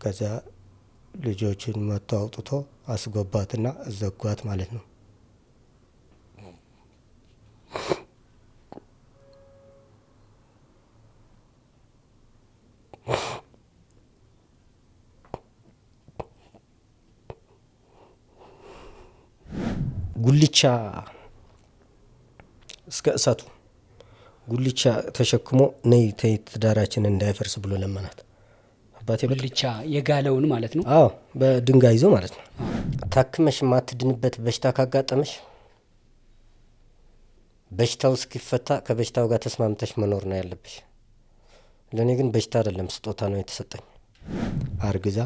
ከዛ ልጆችን መተው አውጥቶ አስገባትና ዘጓት ማለት ነው። ጉልቻ እስከ እሳቱ ጉልቻ ተሸክሞ ነይ ትዳራችን እንዳይፈርስ ብሎ ለመናት። አባቴ ጉልቻ የጋለውን ማለት ነው። አዎ በድንጋይ ይዞ ማለት ነው። ታክመሽ ማትድንበት በሽታ ካጋጠመሽ በሽታው እስኪፈታ ከበሽታው ጋር ተስማምተሽ መኖር ነው ያለብሽ። ለኔ ግን በሽታ አይደለም ስጦታ ነው የተሰጠኝ። አርግዛ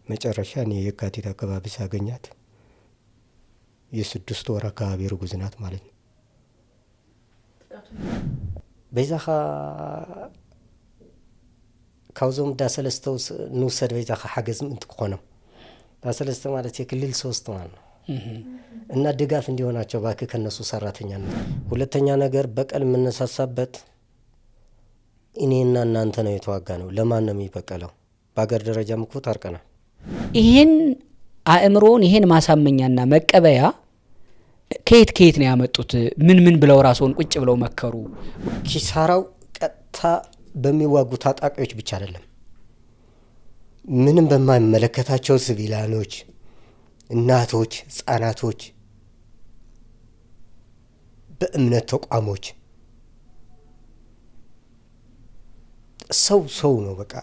መጨረሻ እኔ የካቲት አካባቢ ሳገኛት የ6 ወር አካባቢ ርጉዝ ናት ማለት ነው። በዛኻ ካውዞም ዳሰለስተው ንውሰድ በዛኻ ሓገዝ ምን ትኮነም ዳሰለስተ ማለት የክልል 3 ማለት ነው እና ድጋፍ እንዲሆናቸው ባክ ከነሱ ሰራተኛ ነው። ሁለተኛ ነገር በቀል የምነሳሳበት እኔና እናንተ ነው የተዋጋ ነው። ለማን ነው የሚበቀለው? በአገር ደረጃም እኮ ታርቀናል። ይሄን አእምሮን ይሄን ማሳመኛና መቀበያ ከየት ነው ያመጡት? ምን ብለው ራስዎን ቁጭ ብለው መከሩ? ኪሳራው ቀጥታ በሚዋጉ ታጣቂዎች ብቻ አይደለም፣ ምንም በማይመለከታቸው ሲቪላኖች፣ እናቶች፣ ህጻናቶች፣ በእምነት ተቋሞች ሰው ነው በቃ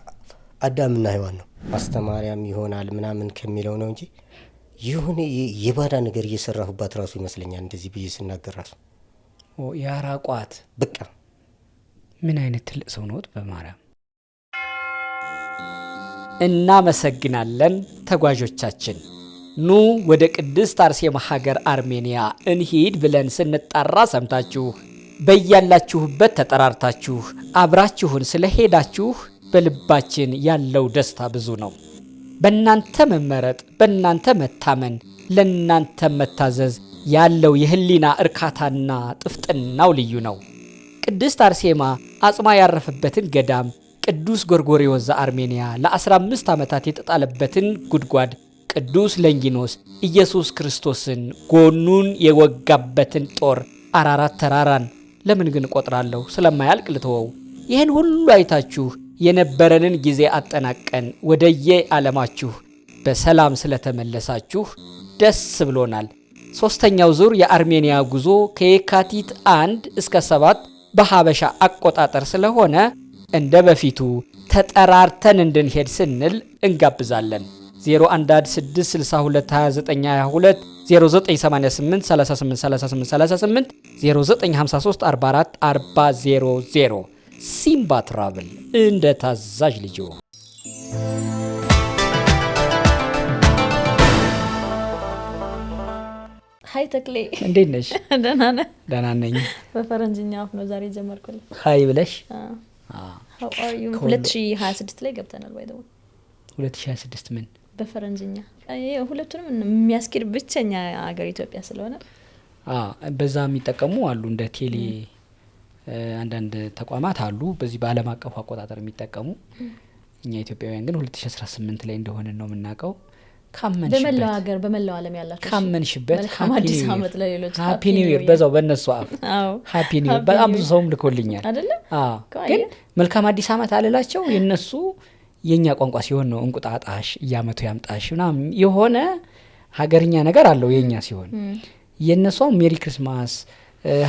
አዳምና ሔዋን ነው። አስተማሪያም ይሆናል ምናምን ከሚለው ነው እንጂ ይሁን የባዳ ነገር እየሰራሁባት ራሱ ይመስለኛል እንደዚህ ብዬ ስናገር ራሱ ያራቋት በቃ ምን አይነት ትልቅ ሰው ነው በማርያም። እናመሰግናለን ተጓዦቻችን። ኑ ወደ ቅድስት አርሴማ ሀገር አርሜኒያ እንሂድ ብለን ስንጣራ ሰምታችሁ በያላችሁበት ተጠራርታችሁ አብራችሁን ስለሄዳችሁ በልባችን ያለው ደስታ ብዙ ነው። በእናንተ መመረጥ፣ በእናንተ መታመን፣ ለእናንተ መታዘዝ ያለው የህሊና እርካታና ጥፍጥናው ልዩ ነው። ቅድስት አርሴማ አጽማ ያረፈበትን ገዳም፣ ቅዱስ ጎርጎርዮስ ዘአርሜኒያ ለ15 ዓመታት የተጣለበትን ጉድጓድ፣ ቅዱስ ለንጊኖስ ኢየሱስ ክርስቶስን ጎኑን የወጋበትን ጦር፣ አራራት ተራራን ለምን ግን ቆጥራለሁ ስለማያልቅ ልተወው። ይህን ሁሉ አይታችሁ የነበረንን ጊዜ አጠናቀን ወደየ ዓለማችሁ በሰላም ስለተመለሳችሁ ደስ ብሎናል። ሶስተኛው ዙር የአርሜኒያ ጉዞ ከየካቲት 1 እስከ 7 በሐበሻ አቆጣጠር ስለሆነ እንደ በፊቱ ተጠራርተን እንድንሄድ ስንል እንጋብዛለን። 0116622922 0988 383838 0953444000 ሲምባ ትራቭል እንደ ታዛዥ ልጅ። ሃይ ተክሌ እንዴት ነሽ? ደህና ነህ? ደህና ነኝ። በፈረንጅኛ አፍ ነው ዛሬ ጀመርኩልህ። ሃይ ብለሽ how are you 2026 ላይ ገብተናል። ባይ ዘ ወይ 2026 ምን በፈረንጅኛ ሁለቱንም የሚያስኬድ ብቸኛ ሀገር ኢትዮጵያ ስለሆነ በዛ የሚጠቀሙ አሉ። እንደ ቴሌ አንዳንድ ተቋማት አሉ በዚህ በዓለም አቀፍ አቆጣጠር የሚጠቀሙ። እኛ ኢትዮጵያውያን ግን 2018 ላይ እንደሆነ ነው የምናውቀው። በመላው ሀገር በመላው ዓለም ያላችሁ ካመንሽበት አዲስ ዓመት ለሌሎች ሃፒ ኒው ይር በዛው በእነሱ አፍ ሃፒ ኒው ይር በጣም ብዙ ሰውም ልኮልኛል አይደለ? ግን መልካም አዲስ ዓመት አለላቸው። የነሱ የኛ ቋንቋ ሲሆን ነው እንቁጣጣሽ ያመቱ ያምጣሽ ምናምን የሆነ ሀገርኛ ነገር አለው የኛ ሲሆን። የነሱ ሜሪ ክሪስማስ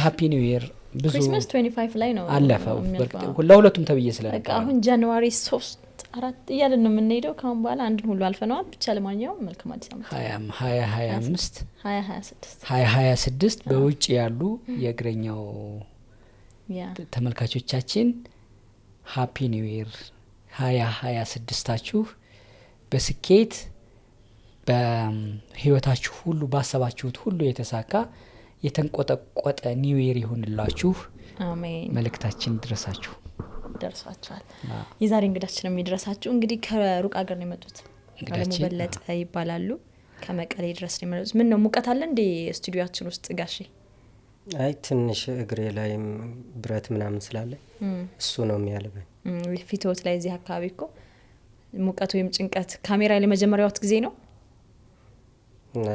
ሃፒ ኒው ይር ብዙ ክሪስማስ 25 ላይ ነው አለፈው። ለሁለቱም ተብዬ ስለነበር በቃ አሁን ጃንዋሪ 3 4 እያልን ነው የምንሄደው። ካሁን በኋላ አንድን ሁሉ አልፈነዋል። ብቻ ለማንኛውም መልካም አዲስ ዓመት 2025 2026 በውጭ ያሉ የእግረኛው ተመልካቾቻችን ሃፒ ኒው ይር 2026ታችሁ በስኬት በህይወታችሁ ሁሉ ባሰባችሁት ሁሉ የተሳካ የተንቆጠቆጠ ኒው ይር ይሁንላችሁ። አሜን። መልእክታችን ድረሳችሁ ደርሷቸዋል። የዛሬ እንግዳችን የሚድረሳችሁ እንግዲህ ከሩቅ ሀገር ነው የመጡት። አለሙ በለጠ ይባላሉ። ከመቀሌ ድረስ ነው የመጡት። ምን ነው ሙቀት አለ እንዴ ስቱዲዮአችን ውስጥ ጋሼ? አይ ትንሽ እግሬ ላይ ብረት ምናምን ስላለ እሱ ነው የሚያልበኝ። ፊቶት ላይ እዚህ አካባቢ እኮ ሙቀት ወይም ጭንቀት ካሜራ ላይ መጀመሪያውት ጊዜ ነው?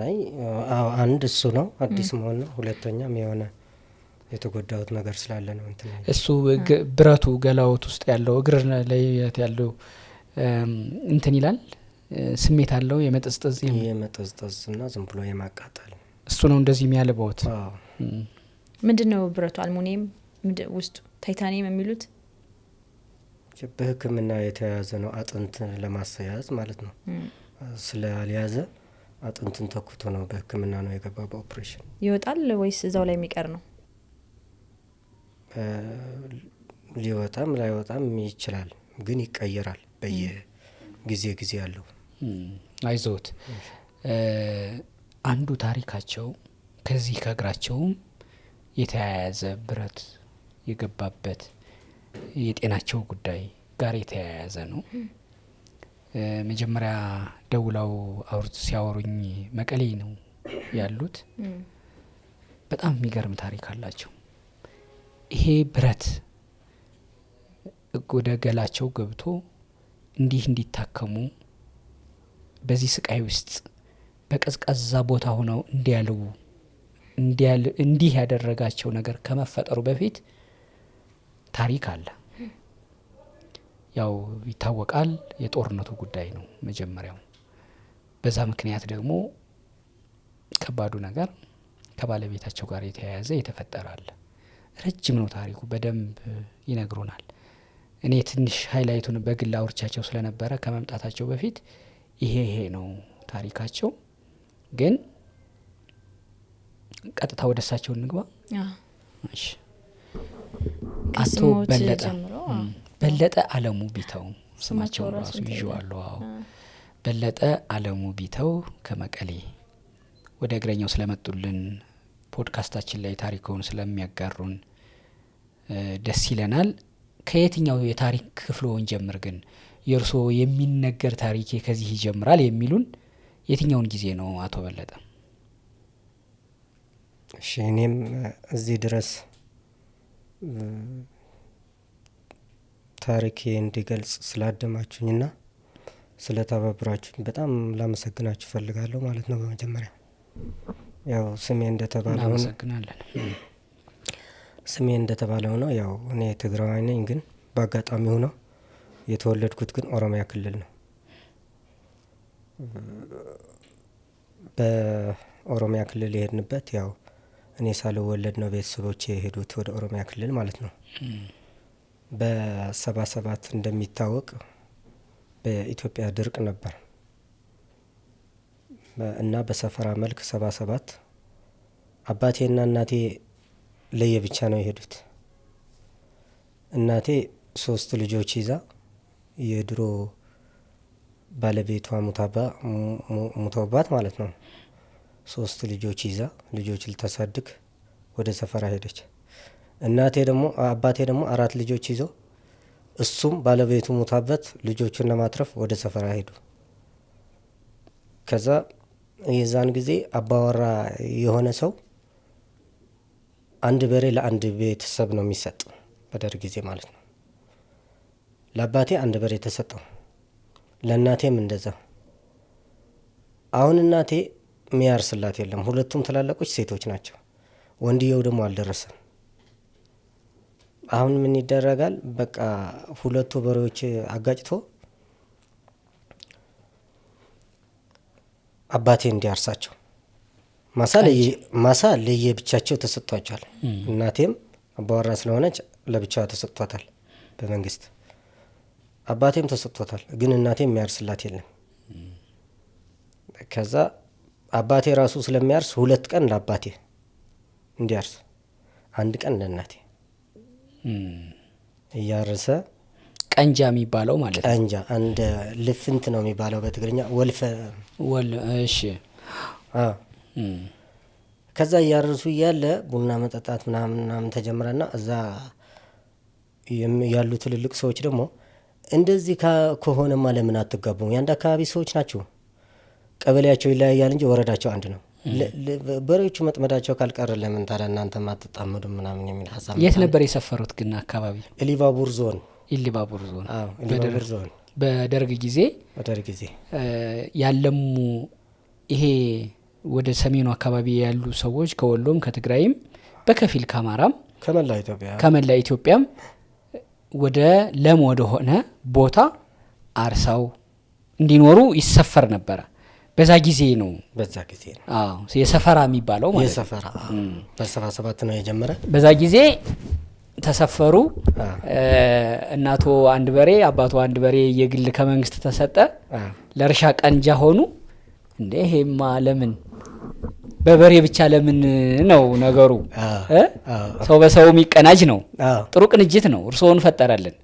አይ አንድ እሱ ነው አዲስ መሆን ነው። ሁለተኛም የሆነ የተጎዳሁት ነገር ስላለ ነው እንትን እሱ ብረቱ ገላውት ውስጥ ያለው እግር ላይ ያለው እንትን ይላል ስሜት አለው የመጠዝጠዝና ዝም ብሎ የማቃጠል እሱ ነው እንደዚህ የሚያልበውት። ምንድነው ብረቱ? አልሙኒየም ውስጡ ታይታኒየም የሚሉት በሕክምና የተያዘ ነው። አጥንት ለማሰያዝ ማለት ነው። ስለያዘ አጥንትን ተኩቶ ነው በሕክምና ነው የገባው። በኦፕሬሽን ይወጣል ወይስ እዛው ላይ የሚቀር ነው? ሊወጣም ላይወጣም ይችላል፣ ግን ይቀየራል በየጊዜ ያለው። አይዞት አንዱ ታሪካቸው ከዚህ ከእግራቸውም የተያያዘ ብረት የገባበት የጤናቸው ጉዳይ ጋር የተያያዘ ነው። መጀመሪያ ደውለው ሲያወሩኝ መቀሌ ነው ያሉት። በጣም የሚገርም ታሪክ አላቸው። ይሄ ብረት ወደ ገላቸው ገብቶ እንዲታከሙ በዚህ ስቃይ ውስጥ በቀዝቃዛ ቦታ ሆነው እንዲህ ያደረጋቸው ነገር ከመፈጠሩ በፊት ታሪክ አለ። ያው ይታወቃል፣ የጦርነቱ ጉዳይ ነው መጀመሪያው። በዛ ምክንያት ደግሞ ከባዱ ነገር ከባለቤታቸው ጋር የተያያዘ የተፈጠራል። ረጅም ነው ታሪኩ፣ በደንብ ይነግሩናል። እኔ ትንሽ ሃይላይቱን በግል አውርቻቸው ስለነበረ ከመምጣታቸው በፊት ይሄ ነው ታሪካቸው። ግን ቀጥታ ወደ እሳቸው እንግባ። እሺ አቶ በለጠ አለሙ ቢተው ስማቸው ራሱ ይዤዋለሁ። በለጠ አለሙ ቢተው ከመቀሌ ወደ እግረኛው ስለመጡልን ፖድካስታችን ላይ ታሪኩን ስለሚያጋሩን ደስ ይለናል። ከየትኛው የታሪክ ክፍሎን ጀምር? ግን የእርሶ የሚነገር ታሪክ ከዚህ ይጀምራል የሚሉን የትኛውን ጊዜ ነው አቶ በለጠ? እሺ እኔም እዚህ ድረስ ታሪኬ እንዲገልጽ ስላደማችሁኝና ስለተባበራችሁኝ በጣም ላመሰግናችሁ ፈልጋለሁ ማለት ነው። በመጀመሪያ ያው ስሜ እንደተባለው ነው። ያው እኔ ትግራዋይ ነኝ፣ ግን በአጋጣሚ ሆኖ የተወለድኩት ግን ኦሮሚያ ክልል ነው። በኦሮሚያ ክልል የሄድንበት ያው እኔ ሳልወለድ ነው ቤተሰቦቼ የሄዱት ወደ ኦሮሚያ ክልል ማለት ነው። በ77 እንደሚታወቅ በኢትዮጵያ ድርቅ ነበር እና በሰፈራ መልክ 77 አባቴና እናቴ ለየብቻ ነው የሄዱት። እናቴ 3 ልጆች ይዛ የድሮ ባለቤቷ ሙተውባት ማለት ነው 3 ልጆች ይዛ ልጆች ልታሳድግ ወደ ሰፈራ ሄደች። አባቴ ደግሞ 4 ልጆች ይዞ እሱም ባለቤቱ ሙታበት ልጆቹን ለማትረፍ ወደ ሰፈራ ሄዱ። ከዛ የዛን ጊዜ አባወራ የሆነ ሰው አንድ በሬ ለአንድ ቤተሰብ ነው የሚሰጥ፣ በደርግ ጊዜ ማለት ነው። ለአባቴ አንድ በሬ ተሰጠው፣ ለእናቴም እንደዛ። አሁን እናቴ የሚያርስላት የለም፣ ሁለቱም ትላላቆች ሴቶች ናቸው። ወንድየው ደግሞ አልደረሰም። አሁን ምን ይደረጋል? በቃ ሁለቱ በሬዎች አጋጭቶ አባቴ እንዲያርሳቸው ማሳ ለየብቻቸው ተሰጥቷቸዋል። እናቴም አባወራ ስለሆነች ለብቻዋ ተሰጥቷታል በመንግስት። አባቴም ተሰጥቶታል፣ ግን እናቴም የሚያርስላት የለም። ከዛ አባቴ ራሱ ስለሚያርስ 2 ቀን ለአባቴ እንዲያርስ፣ 1 ቀን ለእናቴ እያረሰ ቀንጃ የሚባለው ማለት ነው። ቀንጃ አንድ ልፍንት ነው የሚባለው በትግርኛ እሺ። ከዛ እያረሱ እያለ ቡና መጠጣት ምናምን ተጀምረና እዛ ያሉ ትልልቅ ሰዎች ደግሞ እንደዚህ ከሆነማ ለምን አትጋቡም? የአንድ አካባቢ ሰዎች ናቸው፣ ቀበሌያቸው ይለያያል እንጂ ወረዳቸው አንድ ነው። በሬዎቹ መጥመዳቸው ካልቀረ ለምን ታዲያ እናንተ ማትጣመዱ ምናምን የሚል ሀሳብ። የት ነበር የሰፈሩት ግን አካባቢ? ኢሊባቡር ዞን። ኢሊባቡር ዞን። ኢሊባቡር ዞን በደርግ ጊዜ ያለሙ ይሄ ወደ ሰሜኑ አካባቢ ያሉ ሰዎች ከወሎም ከትግራይም በከፊል ከአማራም ከመላ ኢትዮጵያም ወደ ለም ወደ ሆነ ቦታ አርሰው እንዲኖሩ ይሰፈር ነበረ። በዛ ጊዜ ነው አዎ የሰፈራ የሚባለው ማለት የሰፈራ በ77 ነው የጀመረ። በዛ ጊዜ ተሰፈሩ። እናቶ አንድ በሬ አባቶ አንድ በሬ የግል ከመንግስት ተሰጠ። ለእርሻ ቀንጃ ሆኑ። እንዴ ይሄማ ለምን በበሬ ብቻ ለምን ነው ነገሩ? ሰው በሰው የሚቀናጅ ነው። ጥሩ ቅንጅት ነው። እርስዎን ፈጠረልን።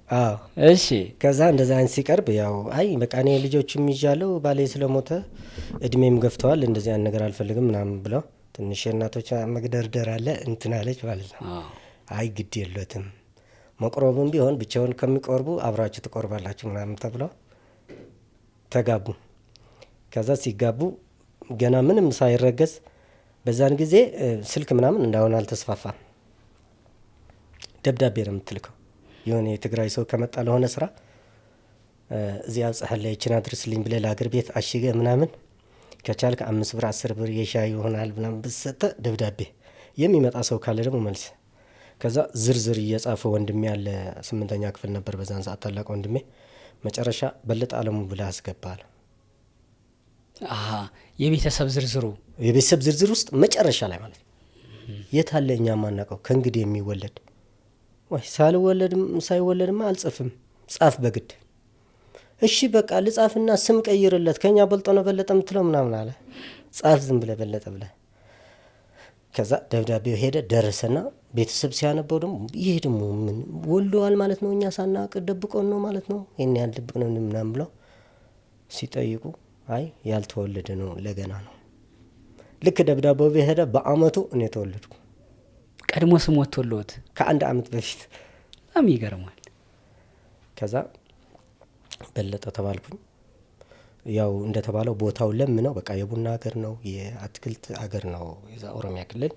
እሺ ከዛ እንደዛ አይነት ሲቀርብ ያው አይ በቃ እኔ ልጆችም ይዣለሁ ባሌ ስለሞተ እድሜም ገፍተዋል እንደዚህ አይነት ነገር አልፈልግም ምናምን ብለው ትንሽ እናቶች መግደርደር አለ እንትን አለች ማለት ነው። አይ ግድ የለትም መቅረቡም ቢሆን ብቻውን ከሚቆርቡ አብራችሁ ትቆርባላችሁ ምናምን ተብለው ተጋቡ። ከዛ ሲጋቡ ገና ምንም ሳይረገዝ በዛን ጊዜ ስልክ ምናምን እንዳሁን አልተስፋፋም። ደብዳቤ ነው የምትልከው። የሆነ የትግራይ ሰው ከመጣ ለሆነ ስራ እዚያ አጽሐለ ይችና ድርስልኝ ብለህ ለአገር ቤት አሽገ ምናምን ከቻልክ 5 ብር 10 ብር የሻይ ይሆናል ምናምን ብትሰጠ ደብዳቤ የሚመጣ ሰው ካለ ደግሞ መልስ። ከዛ ዝርዝር እየጻፈ ወንድሜ ያለ 8ኛ ክፍል ነበር በዛን ሰዓት ታላቅ ወንድሜ መጨረሻ በለጠ አለሙ ብለህ አስገባል። የቤተሰብ ዝርዝር ውስጥ መጨረሻ ላይ ማለት የት አለ እኛ ማናቀው ከእንግዲህ የሚወለድ ወይ ሳይወለድማ አልጽፍም ጻፍ በግድ። እሺ በቃ ልጻፍና ስም ቀይርለት ከኛ በልጦ ነው በለጠ ምትለው ምናምን አለ። ጻፍ ዝም ብለህ በለጠ ብለህ። ከዛ ደብዳቤው ሄደ ደረሰና ቤተሰብ ሲያነበው ደግሞ ይሄ ደግሞ ምን ወልደዋል ማለት ነው እኛ ሳናቅ ደብቆን ነው ማለት ነው ይሄን ያህል ድብቅ ነው ምናምን ብለው ሲጠይቁ አይ ያልተወለደ ነው ለገና ነው። ልክ ደብዳቤው ሄደ በአመቱ እኔ ተወለድኩ። ቀድሞ ስም ወጥቶልዎት ከ1 አመት በፊት በጣም ይገርማል። ከዛ በለጠ ተባልኩኝ። ያው እንደተባለው ቦታው ለም ነው በቃ የቡና ሀገር ነው የአትክልት ሀገር ነው የዛ ኦሮሚያ ክልል።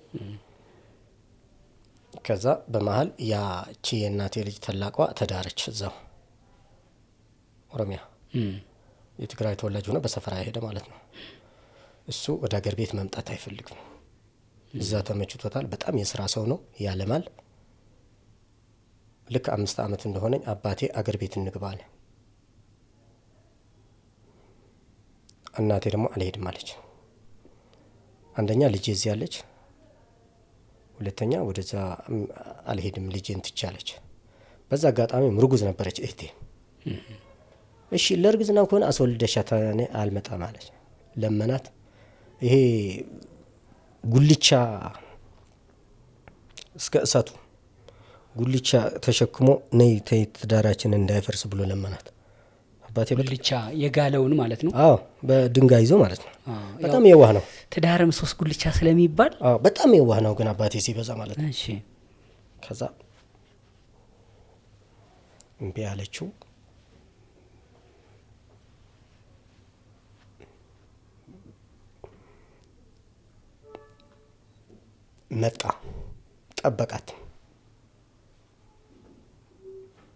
ከዛ በመሃል ያቺ የእናቴ ልጅ ተላቋ ተዳረች እዛው ኦሮሚያ። የትግራይ ተወላጅ ሆነ በሰፈራ ሄደ ማለት ነው። እሱ ወደ ሀገር ቤት መምጣት አይፈልግም። እዛ ተመችቶታል። በጣም የስራ ሰው ነው ያለማል። ልክ 5 አመት እንደሆነኝ አባቴ አገር ቤት እንግባ አለ። እናቴ ደግሞ አልሄድም አለች። አንደኛ ልጄ እዚህ አለች፣ ሁለተኛ ወደዛ አልሄድም ልጄን ትቻለች። በዛ አጋጣሚ ምርጉዝ ነበረች እህቴ። እሺ ለርግዝና ከሆነ አስወልደሻት እኔ አልመጣም አለች። ለመናት። ይሄ ጉልቻ እስከ እሳቱ ጉልቻ ተሸክሞ ነይ ትዳራችን እንዳይፈርስ ብሎ ለመናት። አባቴ ጉልቻ የጋለውን ማለት ነው። አዎ በድንጋይ ይዞ ማለት ነው። በጣም የዋህ ነው። ትዳርም 3 ጉልቻ ስለሚባል አዎ በጣም የዋህ ነው ግን አባቴ ሲበዛ ማለት ነው። እሺ ከዛ እምቢ አለችው። መጣ።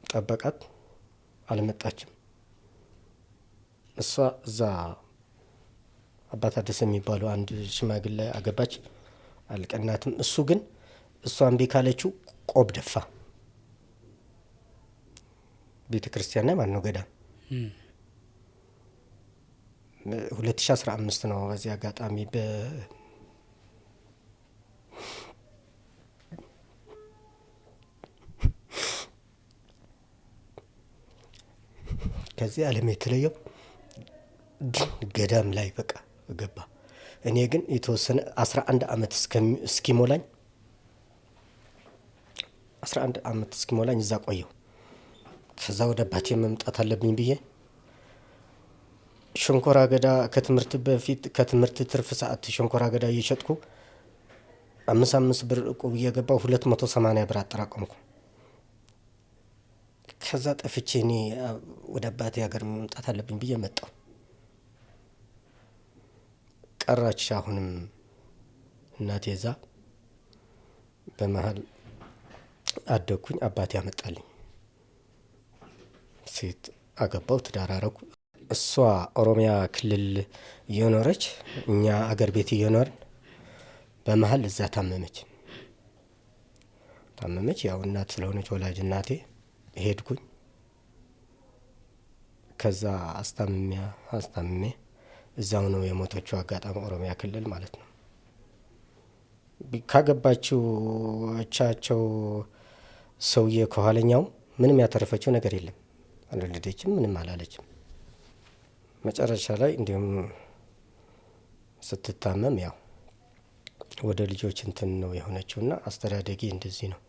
ጠበቃት አልመጣችም። እሷ እዛ አባት አደሰ የሚባለው አንድ ሽማግሌ አገባች። አልቀናትም። እሱ ግን እሷ እምቢ ካለችው ቆብ ደፋ። ቤተ ክርስቲያን ላይ ማን ነው ገዳም 2015 ነው። በዚህ አጋጣሚ ከዚህ ዓለም የተለየው ገዳም ላይ በቃ ገባ። እኔ ግን የተወሰነ 11 አመት እስኪሞላኝ 11 አመት እስኪሞላኝ እዛ ቆየው። ከዛ ወደ አባቴ መምጣት አለብኝ ብዬ ሸንኮራ አገዳ ከትምህርት በፊት ከትምህርት ትርፍ ሰዓት ሸንኮራ አገዳ እየሸጥኩ 5 ብር እቁብ እየገባው 280 ብር አጠራቀምኩ። ከዛ ጠፍቼ እኔ ወደ አባቴ ሀገር መምጣት አለብኝ ብዬ መጣሁ። ቀራች አሁንም እናቴ እዛ። በመሃል አደግኩኝ። አባቴ አመጣልኝ ሴት አገባው፣ ትዳር አረኩ። እሷ ኦሮሚያ ክልል እየኖረች እኛ አገር ቤት እየኖርን በመሀል እዛ ታመመች። ያው እናት ስለሆነች ወላጅ እናቴ ሄድኩኝ። ከዛ አስታምሜ እዛው ነው የሞተችው። አጋጣሚ ኦሮሚያ ክልል ማለት ነው። ካገባችው እቻቸው ሰውዬ ከኋለኛው ምንም ያተረፈችው ነገር የለም። አልወለደችም፣ ምንም አላለችም። መጨረሻ ላይ እንዲሁም ስትታመም ያው ወደ ልጆች እንትን ነው የሆነችውና አስተዳደጌ እንደዚህ ነው።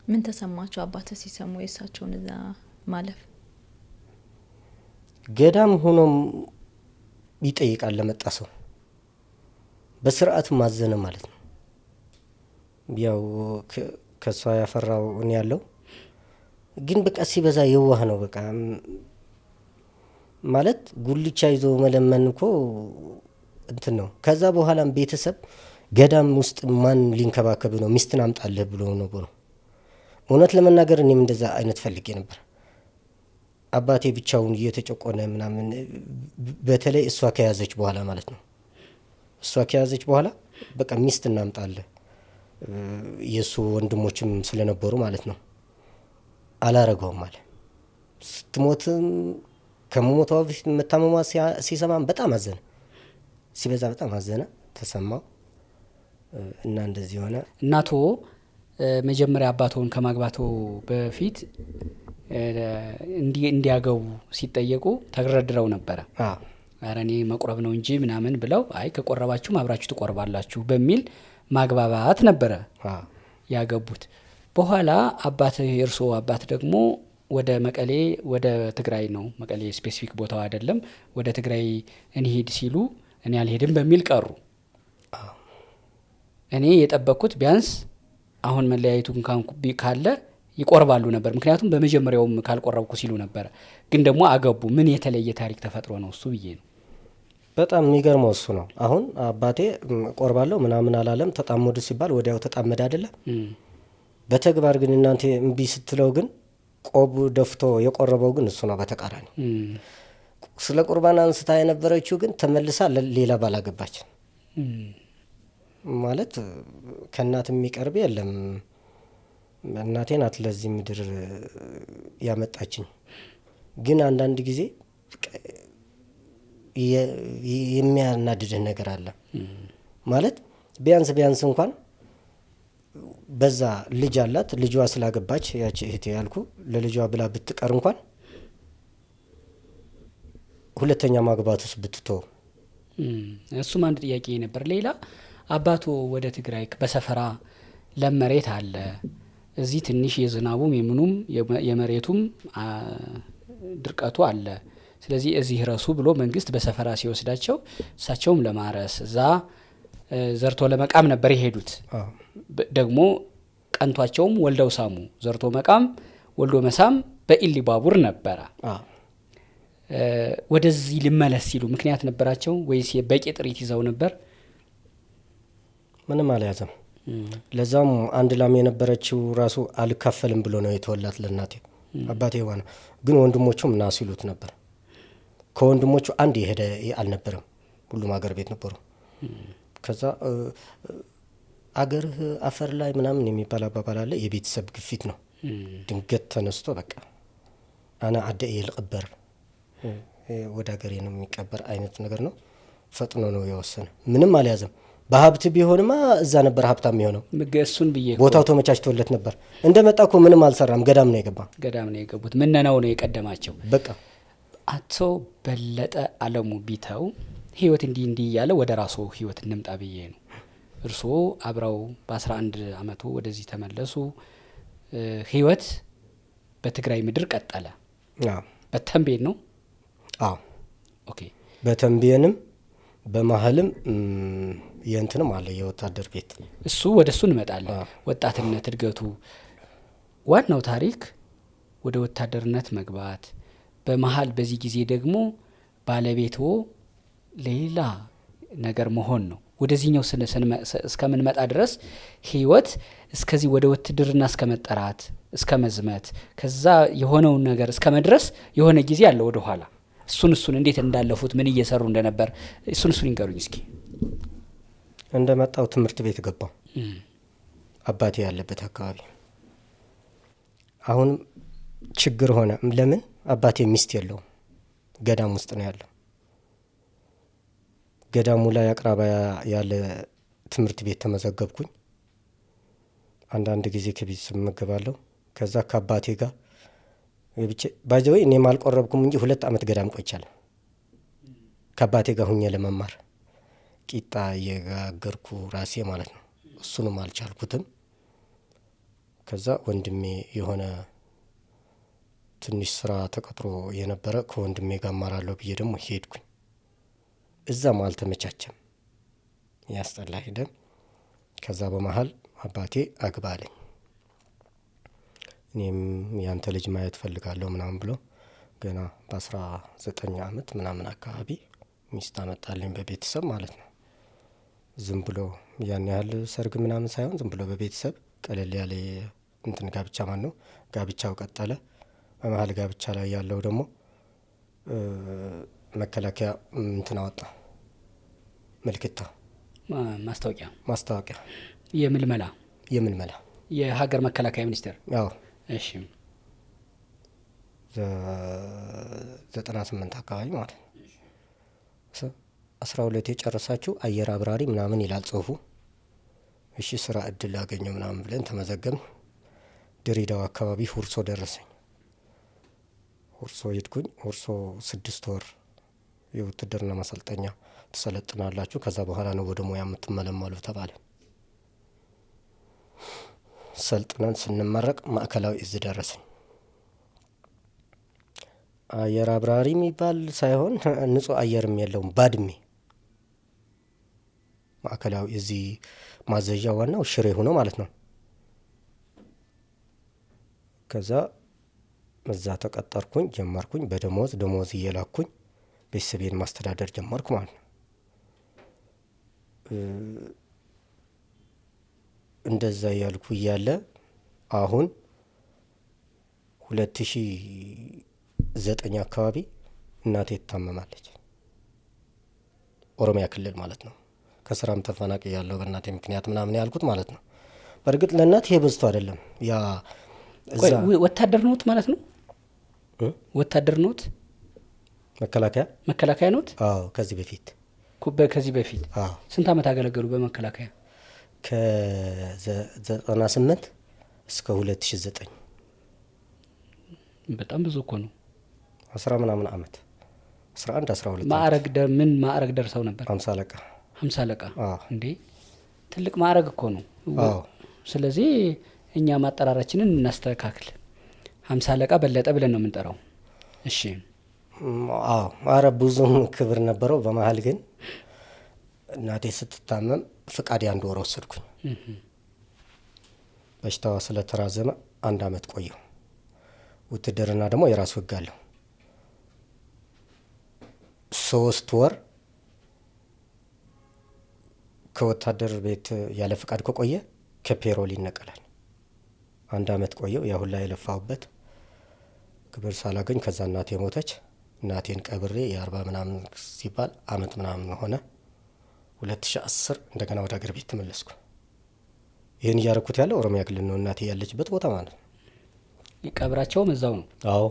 ምን ተሰማቸው አባትህ ሲሰሙ የእሳቸውን እዛ ማለፍ? ገዳም ሆኖም ይጠይቃል ለመጣ ሰው በስርዓቱ ማዘነ ማለት ነው። ያው ከሷ ያፈራው እኔ ያለው ግን በቃ ሲበዛ የዋህ ነው። በቃ ማለት ጉልቻ ይዞ መለመን እኮ እንትን ነው። ከዛ በኋላም ቤተሰብ ገዳም ውስጥ ማን ሊንከባከብ ነው? ሚስትን አምጣልህ ብሎ ነው። እውነት ለመናገር እኔም እንደዛ አይነት ፈልጌ ነበር። አባቴ ብቻውን እየተጨቆነ ምናምን፣ በተለይ እሷ ከያዘች በኋላ ማለት ነው። እሷ ከያዘች በኋላ በቃ ሚስት እናምጣልህ፣ የእሱ ወንድሞችም ስለነበሩ ማለት ነው። አላረገውም አለ። ስትሞትም ከመሞቷ በፊት መታመሟ ሲሰማም በጣም አዘነ። ሲበዛ በጣም አዘነ፣ ተሰማው እና እንደዚህ ሆነ። እናቶ መጀመሪያ አባቶን ከማግባቶ በፊት እንዲያገቡ ሲጠየቁ ተግረድረው ነበረ። ኧረ እኔ መቁረብ ነው እንጂ ምናምን ብለው አይ ከቆረባችሁም አብራችሁ ትቆርባላችሁ በሚል ማግባባት ነበረ ያገቡት። በኋላ አባት የእርስዎ አባት ደግሞ ወደ መቀሌ ወደ ትግራይ ነው፣ መቀሌ ስፔሲፊክ ቦታው አይደለም፣ ወደ ትግራይ እንሂድ ሲሉ እኔ አልሄድም በሚል ቀሩ። እኔ የጠበቅኩት ቢያንስ አሁን መለያየቱ ካለ ይቆርባሉ ነበር። ምክንያቱም በመጀመሪያውም ካልቆረብኩ ሲሉ ነበር። ግን ደግሞ አገቡ። ምን የተለየ ታሪክ ተፈጥሮ ነው እሱ ብዬ ነው። በጣም የሚገርመው እሱ ነው። አሁን አባቴ ቆርባለሁ ምናምን አላለም። ተጣመዱ ሲባል ወዲያው ተጣመደ አይደለም። በተግባር ግን እናንተ እምቢ ስትለው ግን ቆቡ ደፍቶ የቆረበው ግን እሱ ነው። በተቃራኒ ስለ ቁርባን አንስታ የነበረችው ግን ተመልሳ ሌላ ባላገባች ማለት ከእናት የሚቀርብ የለም። እናቴ ናት ለዚህ ምድር ያመጣችኝ። ግን አንዳንድ ጊዜ የሚያናድድህ ነገር አለ ማለት ቢያንስ እንኳን በዛ ልጅ አላት። ልጇ ስላገባች ያቺ እህቴ ያልኩ ለልጇ ብላ ብትቀር እንኳን ሁለተኛ ማግባቱስ ብትተው። እሱም አንድ ጥያቄ ነበር። ሌላ አባቶ ወደ ትግራይ በሰፈራ ለመሬት አለ። እዚህ ትንሽ የዝናቡም የምኑም የመሬቱም ድርቀቱ አለ። ስለዚህ እዚህ ረሱ ብሎ መንግስት በሰፈራ ሲወስዳቸው እሳቸውም ለማረስ እዛ ዘርቶ ለመቃም ነበር የሄዱት። ደግሞ ቀንቷቸውም ወልደው ሳሙ። ዘርቶ መቃም ወልዶ መሳም በኢሊ ባቡር ነበረ። ወደዚህ ልመለስ ሲሉ ምክንያት ነበራቸው ወይስ በቂ ጥሪት ይዘው ነበር? ምንም አልያዘም። ለዛም አንድ ላም የነበረችው ራሱ አልካፈልም ብሎ ነው የተወላት ለእናቴ። አባቴ ዋና ግን ወንድሞቹም ና ሲሉት ነበር። ከወንድሞቹ አንድ የሄደ አልነበረም። ሁሉም አገር ቤት ነበሩ። ከዛ አገርህ አፈር ላይ ምናምን የሚባል አባባል አለ። የቤተሰብ ግፊት ነው። ድንገት ተነስቶ በቃ አና አደ ልቅበር ወደ ሀገሬ ነው የሚቀበር አይነት ነገር ነው። ፈጥኖ ነው የወሰነ። ምንም አልያዘም። በሀብት ቢሆንማ እዛ ነበር ሀብታም የሚሆነው። እሱን ብዬ ቦታው ተመቻችቶለት ነበር። እንደመጣ እኮ ምንም አልሰራም። ገዳም ነው የገቡት። ምነናው ነው የቀደማቸው። በቃ አቶ በለጠ አለሙ ቢተው ህይወት እንዲህ እያለ ወደ ራሱ ህይወት እንምጣ ብዬ ነው። እርስዎ አብረው በ11 ዓመቱ ወደዚህ ተመለሱ። ህይወት በትግራይ ምድር ቀጠለ። በተንቤን ነው። ኦኬ። በተንቤንም በማህልም የእንትንም አለ የወታደር ቤት። እሱ ወደ እሱ እንመጣለን። ወጣትነት እድገቱ፣ ዋናው ታሪክ ወደ ወታደርነት መግባት፣ በመሀል በዚህ ጊዜ ደግሞ ባለቤቶ ሌላ ነገር መሆን ነው። ወደዚህኛው እስከምንመጣ ድረስ ህይወት እስከዚህ ወደ ውትድርና እስከመጠራት እስከ መዝመት ከዛ የሆነውን ነገር እስከ መድረስ የሆነ ጊዜ አለ ወደ ኋላ። እሱን እንዴት እንዳለፉት ምን እየሰሩ እንደነበር እሱን ይንገሩኝ እስኪ። እንደመጣው ትምህርት ቤት ገባው አባቴ ያለበት አካባቢ። አሁን ችግር ሆነ። ለምን? አባቴ ሚስት የለውም፣ ገዳም ውስጥ ነው ያለው። ገዳሙ ላይ አቅራቢያ ያለ ትምህርት ቤት ተመዘገብኩኝ። አንዳንድ ጊዜ ከቤተሰብ እመገባለሁ። ከዛ ከአባቴ ጋር ባይዘወይ እኔም አልቆረብኩም እንጂ 2 ዓመት ገዳም ቆይቻለሁ ከአባቴ ጋር ሁኜ ለመማር። ቂጣ እየጋገርኩ ራሴ ማለት ነው። እሱንም አልቻልኩትም። ከዛ ወንድሜ የሆነ ትንሽ ስራ ተቀጥሮ የነበረ ከወንድሜ ጋር እማራለሁ ብዬ ደግሞ ሄድኩኝ። እዛም አልተመቻቸም፣ ያስጠላ ሄደ። ከዛ በመሀል አባቴ አግባ አለኝ። እኔም ያንተ ልጅ ማየት ፈልጋለሁ ምናምን ብሎ ገና በ19 ዓመት ምናምን አካባቢ ሚስት አመጣልኝ፣ በቤተሰብ ማለት ነው። ዝም ብሎ ያን ያህል ሰርግ ምናምን ሳይሆን ዝም ብሎ በቤተሰብ ቀለል ያለ እንትን ጋብቻ ማለት ነው። ጋብቻው ቀጠለ። በመሀል ጋብቻ ላይ ያለው ደግሞ መከላከያ እንትን አወጣ፣ ምልክታ ማስታወቂያ የምልመላ የሀገር መከላከያ ሚኒስቴር። ያው እሺ 98 አካባቢ ማለት ነው። 12 የጨረሳችሁ አየር አብራሪ ምናምን ይላል ጽሁፉ። እሺ ስራ እድል አገኘው ምናምን ብለን ተመዘገብን። ድሬዳዋ አካባቢ ሁርሶ ደረሰኝ። ሁርሶ ሄድኩኝ። ሁርሶ 6 ወር የውትድርና ማሰልጠኛ ትሰለጥናላችሁ፣ ከዛ በኋላ ነው ወደ ሙያ የምትመለመሉ ተባለ። ሰልጥነን ስንመረቅ ማዕከላዊ እዝ ደረሰኝ። አየር አብራሪ የሚባል ሳይሆን ንጹህ አየርም የለውም፣ ባድሜ። ማዕከላዊ እዚህ ማዘዣ ዋናው ሽሬ ሆኖ ማለት ነው። ከዛ እዛ ተቀጠርኩኝ፣ ጀመርኩኝ። በደሞዝ እየላኩኝ ቤተሰቤን ማስተዳደር ጀመርኩ ማለት ነው። እንደዛ ያልኩ እያለ አሁን 2009 አካባቢ እናቴ ትታመማለች። ኦሮሚያ ክልል ማለት ነው። ከስራም ተፈናቂ ያለው በእናቴ ምክንያት ምናምን ያልኩት ማለት ነው። በእርግጥ ለእናት ይሄ በዝቶ አይደለም። ያ ወታደር ነዎት ማለት ነው? ወታደር ነዎት? መከላከያ ነዎት? አዎ። ከዚህ በፊት ስንት ዓመት አገለገሉ በመከላከያ? ከ98 እስከ 2009። በጣም ብዙ እኮ ነው። 10 ምናምን ዓመት 11 12። ማዕረግ ምን ማዕረግ ደርሰው ነበር? 50 አለቃ። 50 አለቃ እንዴ! ትልቅ ማዕረግ እኮ ነው። አዎ። ስለዚህ እኛ ማጠራራችንን እናስተካክል። 50 አለቃ በለጠ ብለን ነው የምንጠራው። እሺ። አዎ። አረ ብዙም ክብር ነበረው። በመሀል ግን እናቴ ስትታመም ፍቃድ 1 ወር ወሰድኩኝ። በሽታዋ ስለተራዘመ 1 ዓመት ቆየሁ። ውትድርና ደግሞ የራሱ ህግ አለው። 3 ወር ከወታደር ቤት ያለ ፍቃድ ከቆየ ከፔሮል ይነቀላል። 1 ዓመት ቆየው። ያ ሁላ የለፋሁበት ክብር ሳላገኝ ከዛ እናቴ ሞተች። እናቴን ቀብሬ የ40 ምናምን ሲባል ዓመት ምናምን ሆነ። 2010 እንደገና ወደ ሀገር ቤት ተመለስኩ። ይህን እያረኩት ያለው ኦሮሚያ ክልል ነው፣ እናቴ ያለችበት ቦታ ማለት ነው። ቀብራቸውም እዛው ነው? አዎ።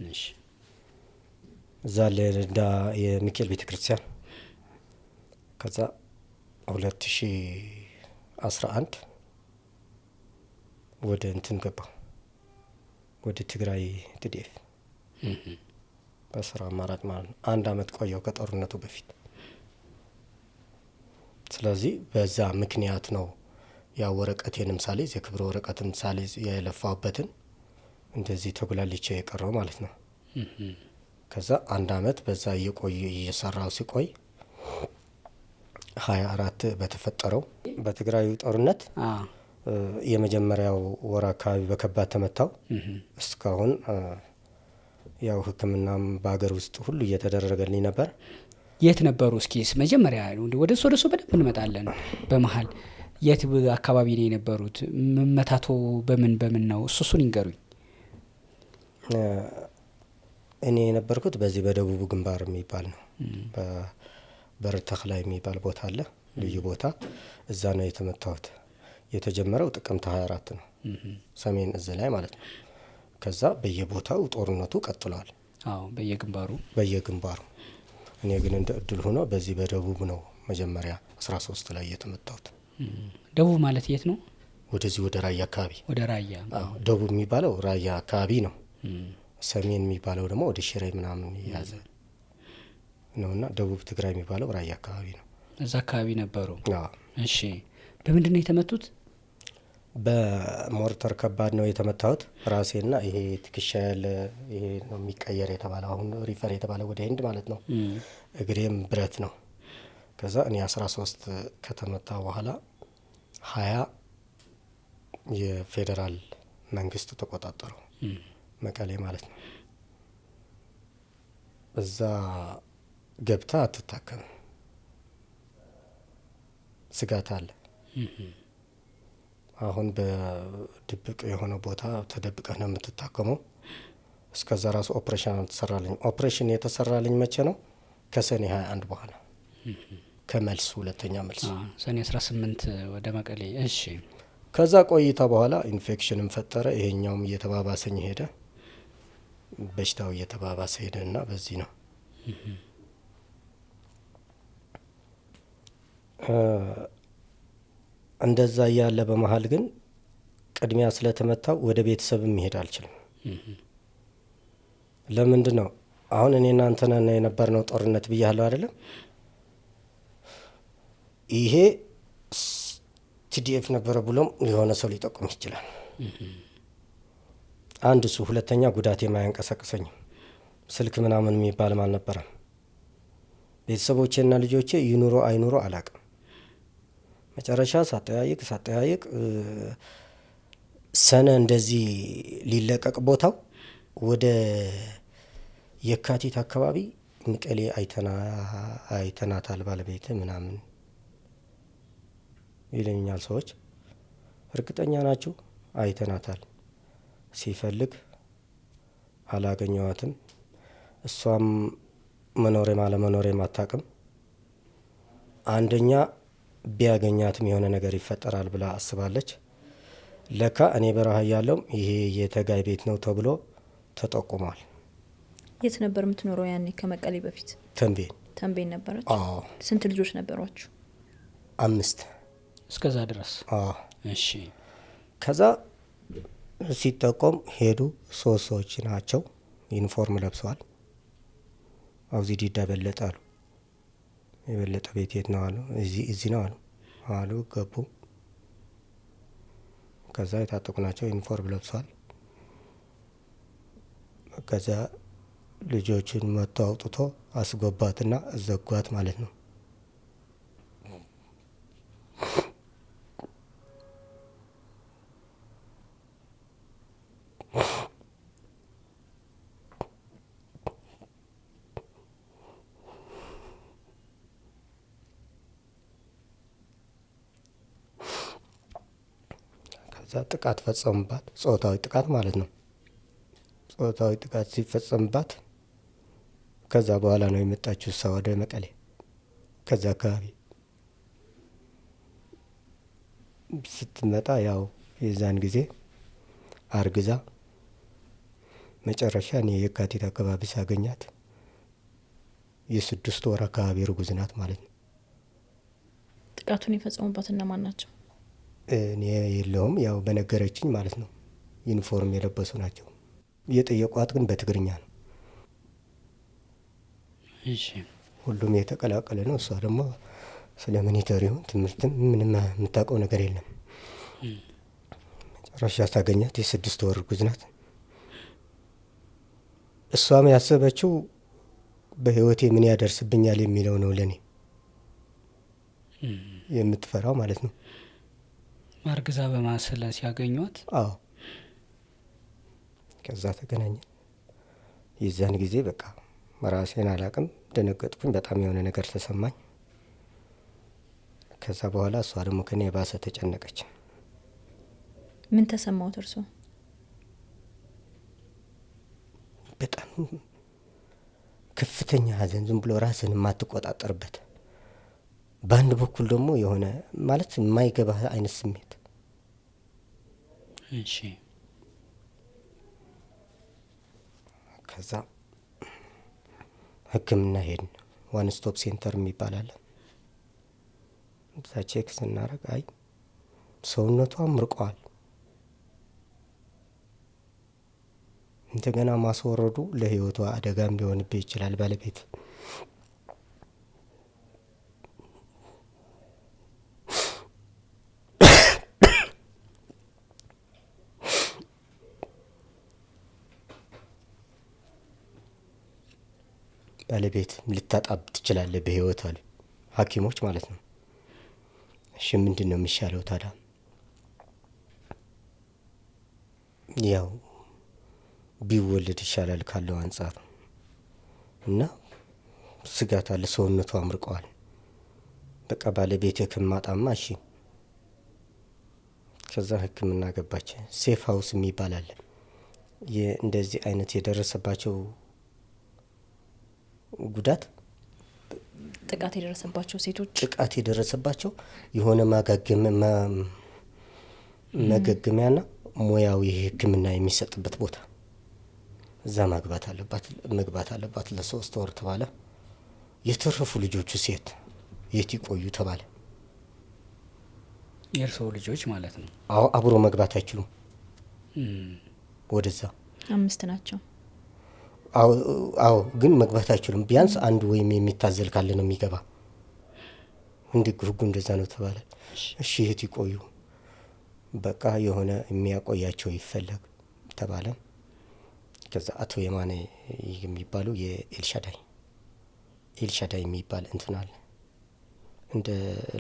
እሺ። እዛ ለዳ የሚካኤል ቤተ ክርስቲያን። ከዛ 2011 ወደ እንትን ገባሁ፣ ወደ ትግራይ TDF በስራ አማራጭ ማለት ነው። 1 ዓመት ቆየሁ ከጦርነቱ በፊት። ስለዚህ በዛ ምክንያት ነው ያ ወረቀቴንም ሳልይዝ የክብር ወረቀትም ሳልይዝ የለፋሁበትን እንደዚህ ተጉላልቼ የቀረው ማለት ነው። ከዛ 1 ዓመት በዛ እየሰራው ሲቆይ 24 በተፈጠረው በትግራዩ ጦርነት የመጀመሪያው ወር አካባቢ በከባድ ተመታው። እስካሁን ያው ሕክምናም በሀገር ውስጥ ሁሉ እየተደረገልኝ ነበር። የት ነበሩ? እስኪ መጀመሪያ ወደ እሱ በደንብ እንመጣለን። በመሀል የት አካባቢ ነው የነበሩት? መመታቶ በምን ነው? እሱን ይንገሩኝ። እኔ የነበርኩት በዚህ በደቡብ ግንባር የሚባል ነው። በር ተክላ የሚባል ቦታ አለ፣ ልዩ ቦታ። እዛ ነው የተመታሁት። የተጀመረው ጥቅምት 24 ነው፣ ሰሜን እዝ ላይ ማለት ነው። ከዛ በየቦታው ጦርነቱ ቀጥሏል። በየግንባሩ። እኔ ግን እንደ እድል ሆኖ በዚህ በደቡብ ነው መጀመሪያ 13 ላይ የተመታሁት። ደቡብ ማለት የት ነው? ወደዚህ ወደ ራያ አካባቢ። ወደ ራያ። ደቡብ የሚባለው ራያ አካባቢ ነው። ሰሜን የሚባለው ደግሞ ወደ ሽሬ ምናምን የያዘ ነውና ደቡብ ትግራይ የሚባለው ራያ አካባቢ ነው። እዛ አካባቢ ነበሩ። እሺ። በምንድን ነው የተመቱት? በሞርተር ከባድ ነው የተመታሁት። ራሴና ይሄ ትከሻ ያለ ይሄ ነው የሚቀየር የተባለ አሁን ሪፈር የተባለ ወደ ህንድ ማለት ነው። እግሬም ብረት ነው። ከዛ እኔ 13 ከተመታ በኋላ 20 የፌዴራል መንግስት ተቆጣጠረው፣ መቀሌ ማለት ነው። እዛ ገብታ አትታከም፣ ስጋት አለ። አሁን በድብቅ የሆነ ቦታ ተደብቀህ ነው የምትታከመው። እስከዛ ራሱ ኦፕሬሽን ተሰራልኝ። ኦፕሬሽን የተሰራልኝ መቼ ነው? ከሰኔ 21 በኋላ ከመልስ ሁለተኛ መልስ ሰኔ 18 ወደ መቀሌ። እሺ። ከዛ ቆይታ በኋላ ኢንፌክሽንም ፈጠረ። ይሄኛውም እየተባባሰኝ ሄደ፣ በሽታው እየተባባሰ ሄደ እና በዚህ ነው እንደዛ እያለ በመሀል ግን ቅድሚያ ስለተመታው ወደ ቤተሰብ መሄድ አልችልም። ለምንድን ነው? አሁን እኔ እናንተ ነን የነበርነው ጦርነት ብያለሁ አይደለም? ይሄ ቲዲኤፍ ነበረ ብሎም የሆነ ሰው ሊጠቁም ይችላል። አንድ እሱ፣ ሁለተኛ ጉዳት የማያንቀሳቅሰኝም ስልክ ምናምን የሚባልም አልነበረም። ቤተሰቦቼና ልጆቼ ይኑሮ አይኑሮ አላቅም። መጨረሻ ሳጠያይቅ ሰነ እንደዚህ ሊለቀቅ ቦታው ወደ የካቲት አካባቢ መቀሌ አይተናታል ባለቤት ምናምን ይለኛል ሰዎች። እርግጠኛ ናችሁ? አይተናታል። ሲፈልግ አላገኘዋትም። እሷም መኖሬም አለመኖሬም አታቅም። አንደኛ ቢያገኛትም የሆነ ነገር ይፈጠራል ብላ አስባለች። ለካ እኔ በረሃ ያለው ይሄ የተጋይ ቤት ነው ተብሎ ተጠቁሟል። የት ነበር የምትኖረው ያኔ ከመቀሌ በፊት? ተንቤን ነበረች። ስንት ልጆች ነበሯችሁ? 5 እስከዛ ድረስ። እሺ። ከዛ ሲጠቆም ሄዱ። 3 ሰዎች ናቸው፣ ዩኒፎርም ለብሰዋል። አውዚ ዲዳ በለጠ አሉ። የበለጠ ቤት የት ነው አሉ። እዚህ ነው አሉ። ገቡ። ከዛ የታጠቁ ናቸው፣ ዩኒፎርም ለብሰዋል። ከዛ ልጆችን መጥቶ አውጥቶ አስገባትና ዘጓት ማለት ነው። ጥቃት ፈጸሙባት። ጾታዊ ጥቃት ማለት ነው። ጾታዊ ጥቃት ሲፈጸምባት ከዛ በኋላ ነው የመጣችው እሷ ወደ መቀሌ። ከዛ አካባቢ ስትመጣ ያው የዛን ጊዜ አርግዛ መጨረሻ እኔ የካቲት አካባቢ ሳገኛት የ6 ወር አካባቢ ርጉዝ ናት ማለት ነው። ጥቃቱን የፈጸሙባት እነማን ናቸው? እኔ የለውም ያው በነገረችኝ ማለት ነው። ዩኒፎርም የለበሱ ናቸው። የጠየቋት ግን በትግርኛ ነው። እሺ። ሁሉም የተቀላቀለ ነው። እሷ ደግሞ ስለ ሚሊተሪው ትምህርትም ምንም የምታውቀው ነገር የለም። መጨረሻ ታገኛት የ6 ወር እርጉዝ ናት። እሷም ያሰበችው በህይወቴ ምን ያደርስብኛል የሚለው ነው ለኔ የምትፈራው ማለት ነው። ማርግዛ በማሰለ ሲያገኙት ከዛ ተገናኘ። የዛን ጊዜ በቃ ራሴን አላቅም፣ ደነገጥኩኝ። በጣም የሆነ ነገር ተሰማኝ። ከዛ በኋላ እሷ ደግሞ ከኔ የባሰ ተጨነቀች። ምን ተሰማዎት እርሶ? በጣም ከፍተኛ ሐዘን፣ ዝም ብሎ ራስን የማትቆጣጠርበት፣ በአንድ በኩል ደግሞ የሆነ ማለት የማይገባ አይነት ስሜት። እሺ ከዛ ሕክምና ሄድን። ዋን ስቶፕ ሴንተር የሚባል አለ። እዛ ቼክ ስናረግ አይ ሰውነቷ አምርቀዋል። እንደገና ማስወረዱ ለህይወቷ አደጋም ሊሆንብህ ይችላል። ባለቤት ልታጣብ ትችላለህ በህይወቷ ላይ ሐኪሞች ማለት ነው። እሺ ምንድን ነው የሚሻለው ታዲያ? ያው ቢወለድ ይሻላል ካለው አንጻር እና ስጋት አለ። ሰውነቱ አምርቀዋል። በቃ ባለቤቴ ከማጣማ እሺ። ከዛ ሕክምና ገባች። ሴፍ ሀውስ የሚባል አለ። እንደዚህ አይነት የደረሰባቸው ጉዳት ጥቃት የደረሰባቸው ሴቶች ጥቃት የደረሰባቸው የሆነ ማገገሚያና ሙያዊ ሕክምና የሚሰጥበት ቦታ እዛ መግባት አለባት ለ3 ወር ተባለ። የተረፉ ልጆቹ ሴት የት ይቆዩ ተባለ። የእርስዎ ልጆች ማለት ነው? አዎ አብሮ መግባት አይችሉም ወደዛ። 5 ናቸው። አዎ ግን መግባት አይችሉም። ቢያንስ አንዱ ወይም የሚታዘል ካለ ነው የሚገባ። ህጉ እንደዛ ነው ተባለ። እሺ የት ይቆዩ? በቃ የሆነ የሚያቆያቸው ይፈለግ ተባለ። ከዛ አቶ የማነ የሚባሉ የኤልሻዳይ የሚባል እንትን አለ፣ እንደ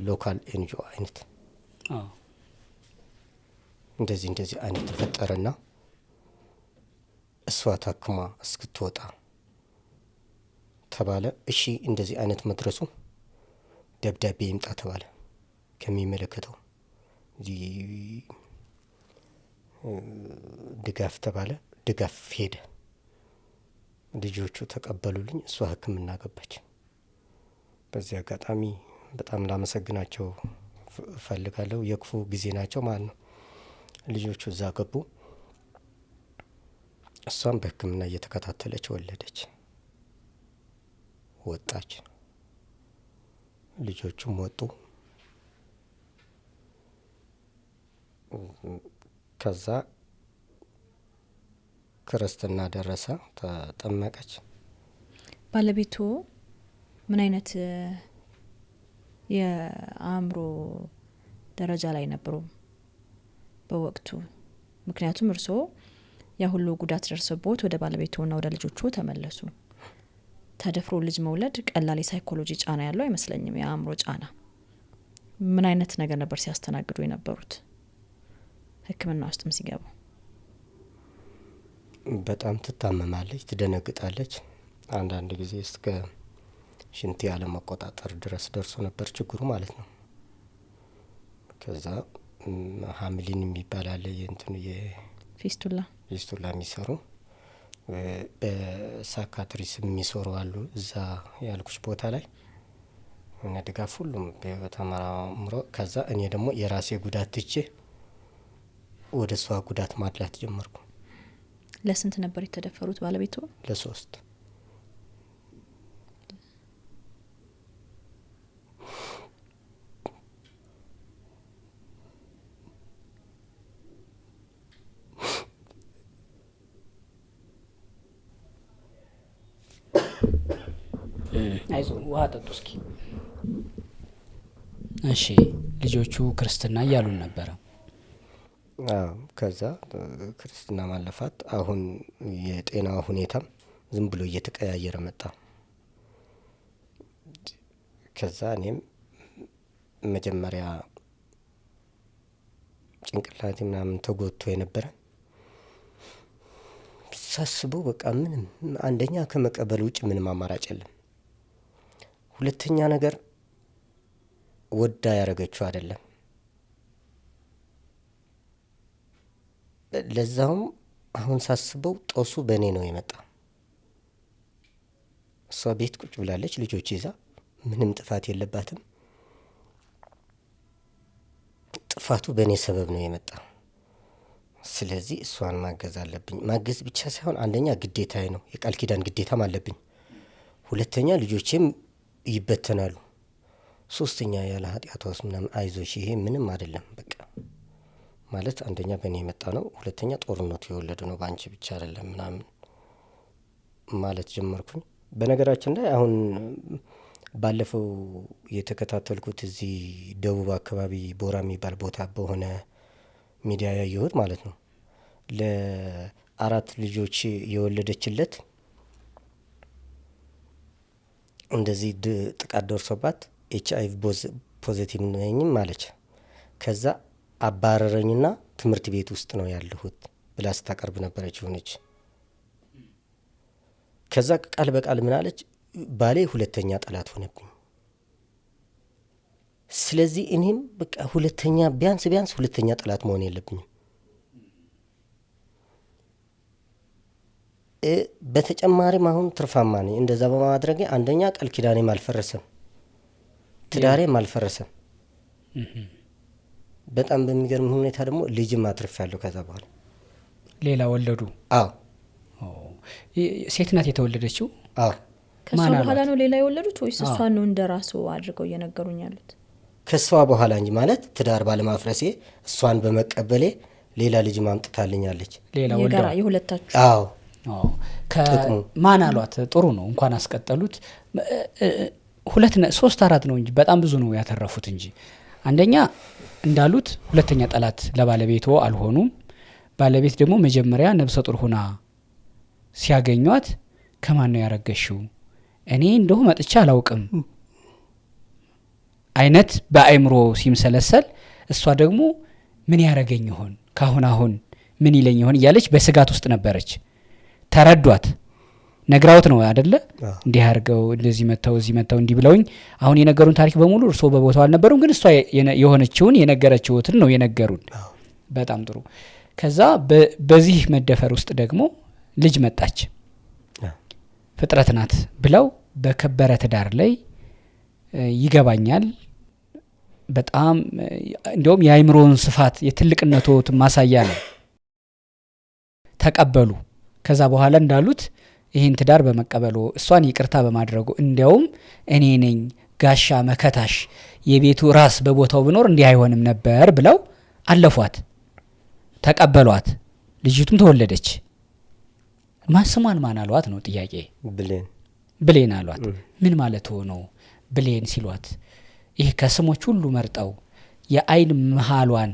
ሎካል ኤንጂኦ አይነት እንደዚህ አይነት ተፈጠረና እሷ ታክማ እስክትወጣ ተባለ። እሺ እንደዚህ አይነት መድረሱ ደብዳቤ ይምጣ ተባለ ከሚመለከተው ድጋፍ ተባለ። ድጋፍ ሄደ። ልጆቹ ተቀበሉልኝ። እሷ ሕክምና ገባች። በዚህ አጋጣሚ በጣም ላመሰግናቸው እፈልጋለሁ። የክፉ ጊዜ ናቸው ማለት ነው። ልጆቹ እዛ ገቡ። እሷም በሕክምና እየተከታተለች ወለደች፣ ወጣች። ልጆቹም ወጡ። ከዛ ክርስትና ደረሰ፣ ተጠመቀች። ባለቤቱ ምን አይነት የአእምሮ ደረጃ ላይ ነበሩ በወቅቱ? ምክንያቱም እርስዎ ያ ሁሉ ጉዳት ደርሶቦት ወደ ባለቤቱና ወደ ልጆቹ ተመለሱ። ተደፍሮ ልጅ መውለድ ቀላል የሳይኮሎጂ ጫና ያለው አይመስለኝም። የአእምሮ ጫና ምን አይነት ነገር ነበር ሲያስተናግዱ የነበሩት? ሕክምና ውስጥም ሲገቡ በጣም ትታመማለች፣ ትደነግጣለች። አንዳንድ ጊዜ እስከ ሽንት ያለ መቆጣጠር ድረስ ደርሶ ነበር ችግሩ ማለት ነው። ከዛ ሀምሊን የሚባል አለ የእንትኑ ፊስቱላ የሚሰሩ በሳይካትሪስ የሚሰሩ አሉ እዛ ያልኩሽ ቦታ ላይ እና ድጋፍ ሁሉም በተመራምሮ። ከዛ እኔ ደግሞ የራሴ ጉዳት ትቼ ወደ እሷ ጉዳት ማድላት ጀመርኩ። ለስንት ነበር የተደፈሩት ባለቤቱ? ለ3። አይዞ ውሃ ጠጡ እስኪ። እሺ ልጆቹ ክርስትና እያሉን ነበረ። ከዛ ክርስትና ማለፋት። አሁን የጤና ሁኔታም ዝም ብሎ እየተቀያየረ መጣ። ከዛ እኔም መጀመሪያ ጭንቅላቴ ምናምን ተጎድቶ የነበረ ሳስበው በቃ ምንም አንደኛ ከመቀበል ውጭ ምንም አማራጭ የለም። ሁለተኛ ነገር ወዳ ያደረገችው አይደለም። ለዛውም አሁን ሳስበው ጦሱ በእኔ ነው የመጣ። እሷ ቤት ቁጭ ብላለች ልጆች ይዛ፣ ምንም ጥፋት የለባትም። ጥፋቱ በእኔ ሰበብ ነው የመጣ። ስለዚህ እሷን ማገዝ አለብኝ። ማገዝ ብቻ ሳይሆን አንደኛ ግዴታዬ ነው፣ የቃል ኪዳን ግዴታም አለብኝ። ሁለተኛ ልጆቼም ይበተናሉ። ሶስተኛ ያለ ኃጢአቷ ውስጥ ምናምን አይዞሽ ይሄ ምንም አይደለም በቃ ማለት አንደኛ በእኔ የመጣ ነው። ሁለተኛ ጦርነቱ የወለዱ ነው በአንቺ ብቻ አይደለም ምናምን ማለት ጀመርኩኝ። በነገራችን ላይ አሁን ባለፈው የተከታተልኩት እዚህ ደቡብ አካባቢ ቦራ የሚባል ቦታ በሆነ ሚዲያ ያየሁት ማለት ነው። ለ4 ልጆች የወለደችለት እንደዚህ ጥቃት ደርሶባት HIV ፖዚቲቭ ነኝም አለች። ከዛ አባረረኝና ትምህርት ቤት ውስጥ ነው ያለሁት ብላ ስታቀርብ ነበረች ሆነች። ከዛ ቃል በቃል ምን አለች? ባሌ ሁለተኛ ጠላት ሆነብኝ። ስለዚህ እኔም በቃ ሁለተኛ ቢያንስ ሁለተኛ ጠላት መሆን የለብኝም። በተጨማሪም አሁን ትርፋማ ነኝ እንደዛ በማድረጌ። አንደኛ ቃል ኪዳኔም አልፈረሰም፣ ትዳሬም አልፈረሰም። በጣም በሚገርም ሁኔታ ደግሞ ልጅም አትርፌያለሁ። ከዛ በኋላ ሌላ ወለዱ? አዎ። ሴት ናት የተወለደችው? አዎ። ከሷ በኋላ ነው ሌላ የወለዱት ወይስ እሷን ነው እንደራሱ አድርገው እየነገሩኝ ያሉት? ከሷ በኋላ እንጂ ማለት ትዳር ባለማፍረሴ እሷን በመቀበሌ ሌላ ልጅ ማምጥታልኛለች። ሌላ ወልዳ የሁለታችሁ? አዎ። ማን አሏት? ጥሩ ነው እንኳን አስቀጠሉት። 2 3 4 ነው እንጂ በጣም ብዙ ነው ያተረፉት እንጂ። አንደኛ እንዳሉት ሁለተኛ ጠላት ለባለቤቱ አልሆኑም። ባለቤት ደግሞ መጀመሪያ ነብሰ ጡር ሆና ሲያገኟት ከማን ነው ያረገሽው? እኔ እንደው መጥቻ አላውቅም አይነት በአይምሮ ሲምሰለሰል፣ እሷ ደግሞ ምን ያረገኝ ይሆን ካሁን ምን ይለኝ ይሆን እያለች በስጋት ውስጥ ነበረች። ተረዷት። ነግራውት ነው አይደለ? እንዲህ አርገው እንደዚህ መተው እዚህ መተው እንዲህ ብለውኝ አሁን የነገሩን ታሪክ በሙሉ እርሶ በቦታው አልነበሩም፣ ግን እሷ የሆነችውን የነገረችውትን ነው የነገሩን። በጣም ጥሩ። ከዛ በዚህ መደፈር ውስጥ ደግሞ ልጅ መጣች። ፍጥረት ናት ብለው በከበረ ትዳር ላይ ይገባኛል በጣም እንዲያውም የአይምሮውን ስፋት የትልቅነቶት ማሳያ ነው። ተቀበሉ። ከዛ በኋላ እንዳሉት ይህን ትዳር በመቀበሉ እሷን ይቅርታ በማድረጉ እንዲያውም እኔ ነኝ ጋሻ መከታሽ የቤቱ ራስ በቦታው ብኖር እንዲህ አይሆንም ነበር ብለው አለፏት፣ ተቀበሏት። ልጅቱም ተወለደች። ስሟን ማን አሏት ነው ጥያቄ? ብሌን አሏት። ምን ማለት ሆነው ብሌን ሲሏት? ይህ ከስሞች ሁሉ መርጠው የአይን መሃሏን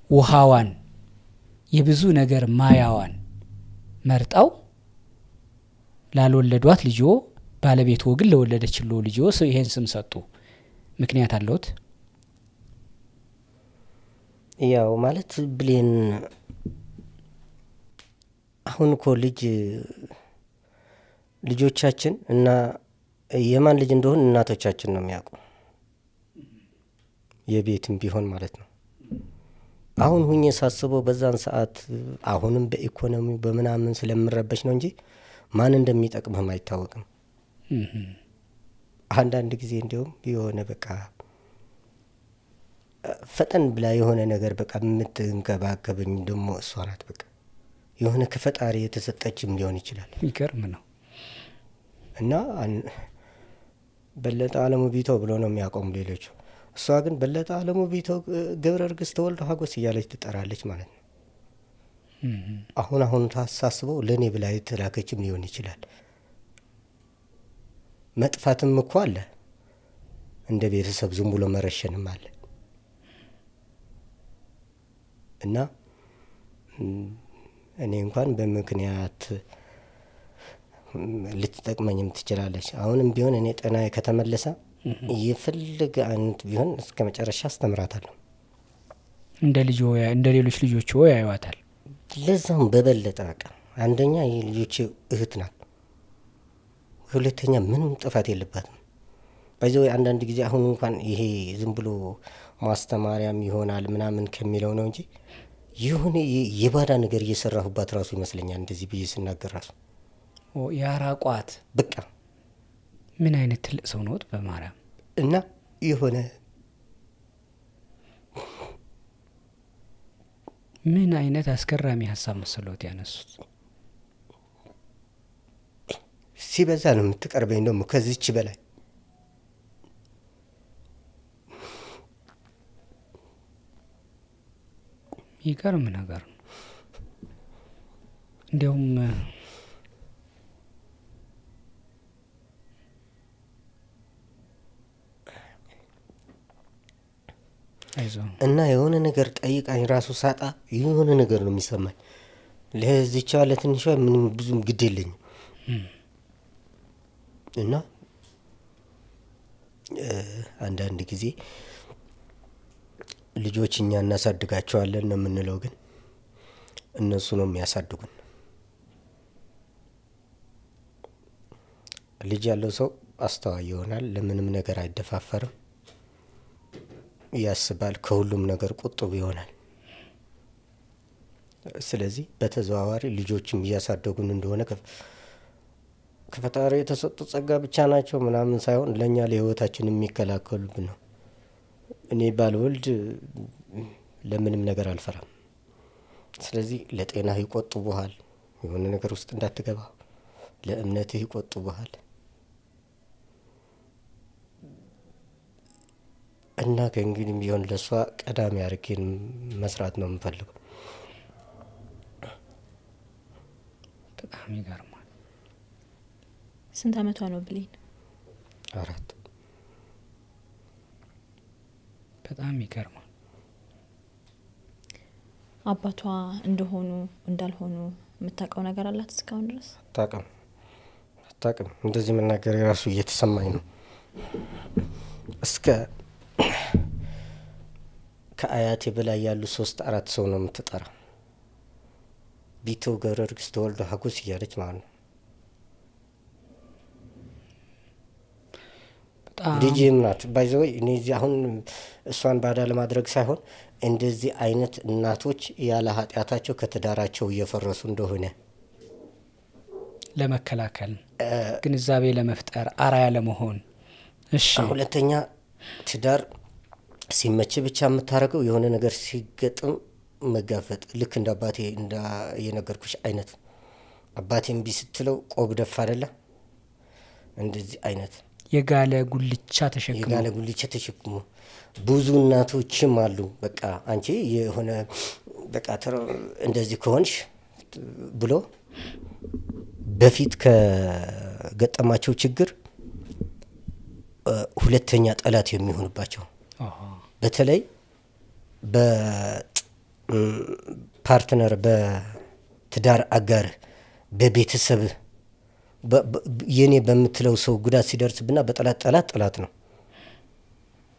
ውሃዋን የብዙ ነገር ማያዋን መርጠው ላልወለዷት ልጆ ባለቤቱ ግን ለወለደችለው ልጆ ይሄን ስም ሰጡ። ምክንያት አለውት? ያው ማለት ብሌን አሁን እኮ ልጆቻችን እና የማን ልጅ እንደሆን እናቶቻችን ነው የሚያውቁ፣ የቤትም ቢሆን ማለት ነው። አሁን ሁኜ ሳስበው በዛን ሰዓት አሁንም በኢኮኖሚው በምናምን ስለምረበሽ ነው እንጂ ማን እንደሚጠቅምህም አይታወቅም። አንዳንድ ጊዜ እንዲሁም የሆነ በቃ ፈጠን ብላ የሆነ ነገር በቃ የምትንከባከበኝ ደግሞ እሷ ናት። በቃ የሆነ ከፈጣሪ የተሰጠችም ሊሆን ይችላል። ይገርም ነው። እና በለጠ አለሙ ቢተው ብሎ ነው የሚያቆሙ ሌሎቹ። እሷ ግን በለጠ አለሙ ቢተው ገብረ እርግስ ተወልደ ሀጎስ እያለች ትጠራለች ማለት ነው። አሁን ታሳስበው ለእኔ ብላ የተላከችም ሊሆን ይችላል። መጥፋትም እኮ አለ፣ እንደ ቤተሰብ ዝም ብሎ መረሸንም አለ። እና እኔ እንኳን በምክንያት ልትጠቅመኝም ትችላለች። አሁንም ቢሆን እኔ ጤናዬ ከተመለሰ የፈለገ አይነት ቢሆን እስከ መጨረሻ አስተምራታለሁ። እንደ ሌሎች ልጆች ያዩዋታል። ለዛም በበለጠ በቃ አንደኛ የልጆች እህት ናት፣ ሁለተኛ ምንም ጥፋት የለባትም። ባይዘው አንዳንድ ጊዜ አሁን እንኳን ይሄ ዝም ብሎ ማስተማሪያም ይሆናል ምናምን ከሚለው ነው እንጂ የሆነ የባዳ ነገር እየሰራሁባት ራሱ ይመስለኛል እንደዚህ ብዬ ስናገር ራሱ ያራቋት በቃ ምን አይነት ትልቅ ሰው ነዎት በማርያም እና የሆነ ምን አይነት አስገራሚ ሀሳብ መሰሎት ያነሱት። ሲበዛ ነው የምትቀርበኝ ደግሞ ከዚች በላይ ይገርም ነገር ነው። እንዲያውም እና የሆነ ነገር ጠይቃኝ ራሱ ሳጣ የሆነ ነገር ነው የሚሰማኝ። ለዚቻ ለትንሿ ምንም ብዙም ግድ የለኝም እና አንዳንድ ጊዜ ልጆች እኛ እናሳድጋቸዋለን ነው የምንለው፣ ግን እነሱ ነው የሚያሳድጉን። ልጅ ያለው ሰው አስተዋይ ይሆናል፣ ለምንም ነገር አይደፋፈርም፣ ያስባል፣ ከሁሉም ነገር ቁጥብ ይሆናል። ስለዚህ በተዘዋዋሪ ልጆችም እያሳደጉን እንደሆነ ከፈጣሪ የተሰጡ ጸጋ ብቻ ናቸው ምናምን ሳይሆን ለእኛ ለህይወታችን የሚከላከሉብን ነው። እኔ ባልወልድ ለምንም ነገር አልፈራም። ስለዚህ ለጤናህ ይቆጥቡሃል፣ የሆነ ነገር ውስጥ እንዳትገባ፣ ለእምነትህ ይቆጥቡሃል እና ከእንግዲህ ቢሆን ለእሷ ቀዳሚ አድርጌን መስራት ነው የምፈልገው። በጣም ይገርማል። ስንት አመቷ ነው ብሌን? 4 በጣም ይገርማል። አባቷ እንደሆኑ እንዳልሆኑ የምታውቀው ነገር አላት እስካሁን ድረስ? አታውቅም። እንደዚህ መናገር የራሱ እየተሰማኝ ነው። እስከ ከአያቴ በላይ ያሉ 3-4 ሰው ነው የምትጠራ። ቢቶ ገብረርግስ ተወልዶ ሀጎስ እያለች ማለት ነው። ልጅም ናት ባይዘወይ። እኔ እዚህ አሁን እሷን ባዳ ለማድረግ ሳይሆን እንደዚህ አይነት እናቶች ያለ ኃጢአታቸው ከትዳራቸው እየፈረሱ እንደሆነ ለመከላከል ግንዛቤ ለመፍጠር አራያ ለመሆን። እሺ፣ ሁለተኛ ትዳር ሲመች ብቻ የምታደርገው የሆነ ነገር ሲገጥም መጋፈጥ። ልክ እንደ አባቴ የነገርኩሽ አይነት አባቴ እምቢ ስትለው ቆብ ደፋ አይደለ? እንደዚህ አይነት የጋለ ጉልቻ ተሸክሞ ብዙ እናቶችም አሉ። በቃ አንቺ የሆነ በቃ እንደዚህ ከሆንሽ ብሎ በፊት ከገጠማቸው ችግር ሁለተኛ ጠላት የሚሆንባቸው በተለይ በፓርትነር በትዳር አጋር በቤተሰብ የኔ በምትለው ሰው ጉዳት ሲደርስብና በጠላት ነው።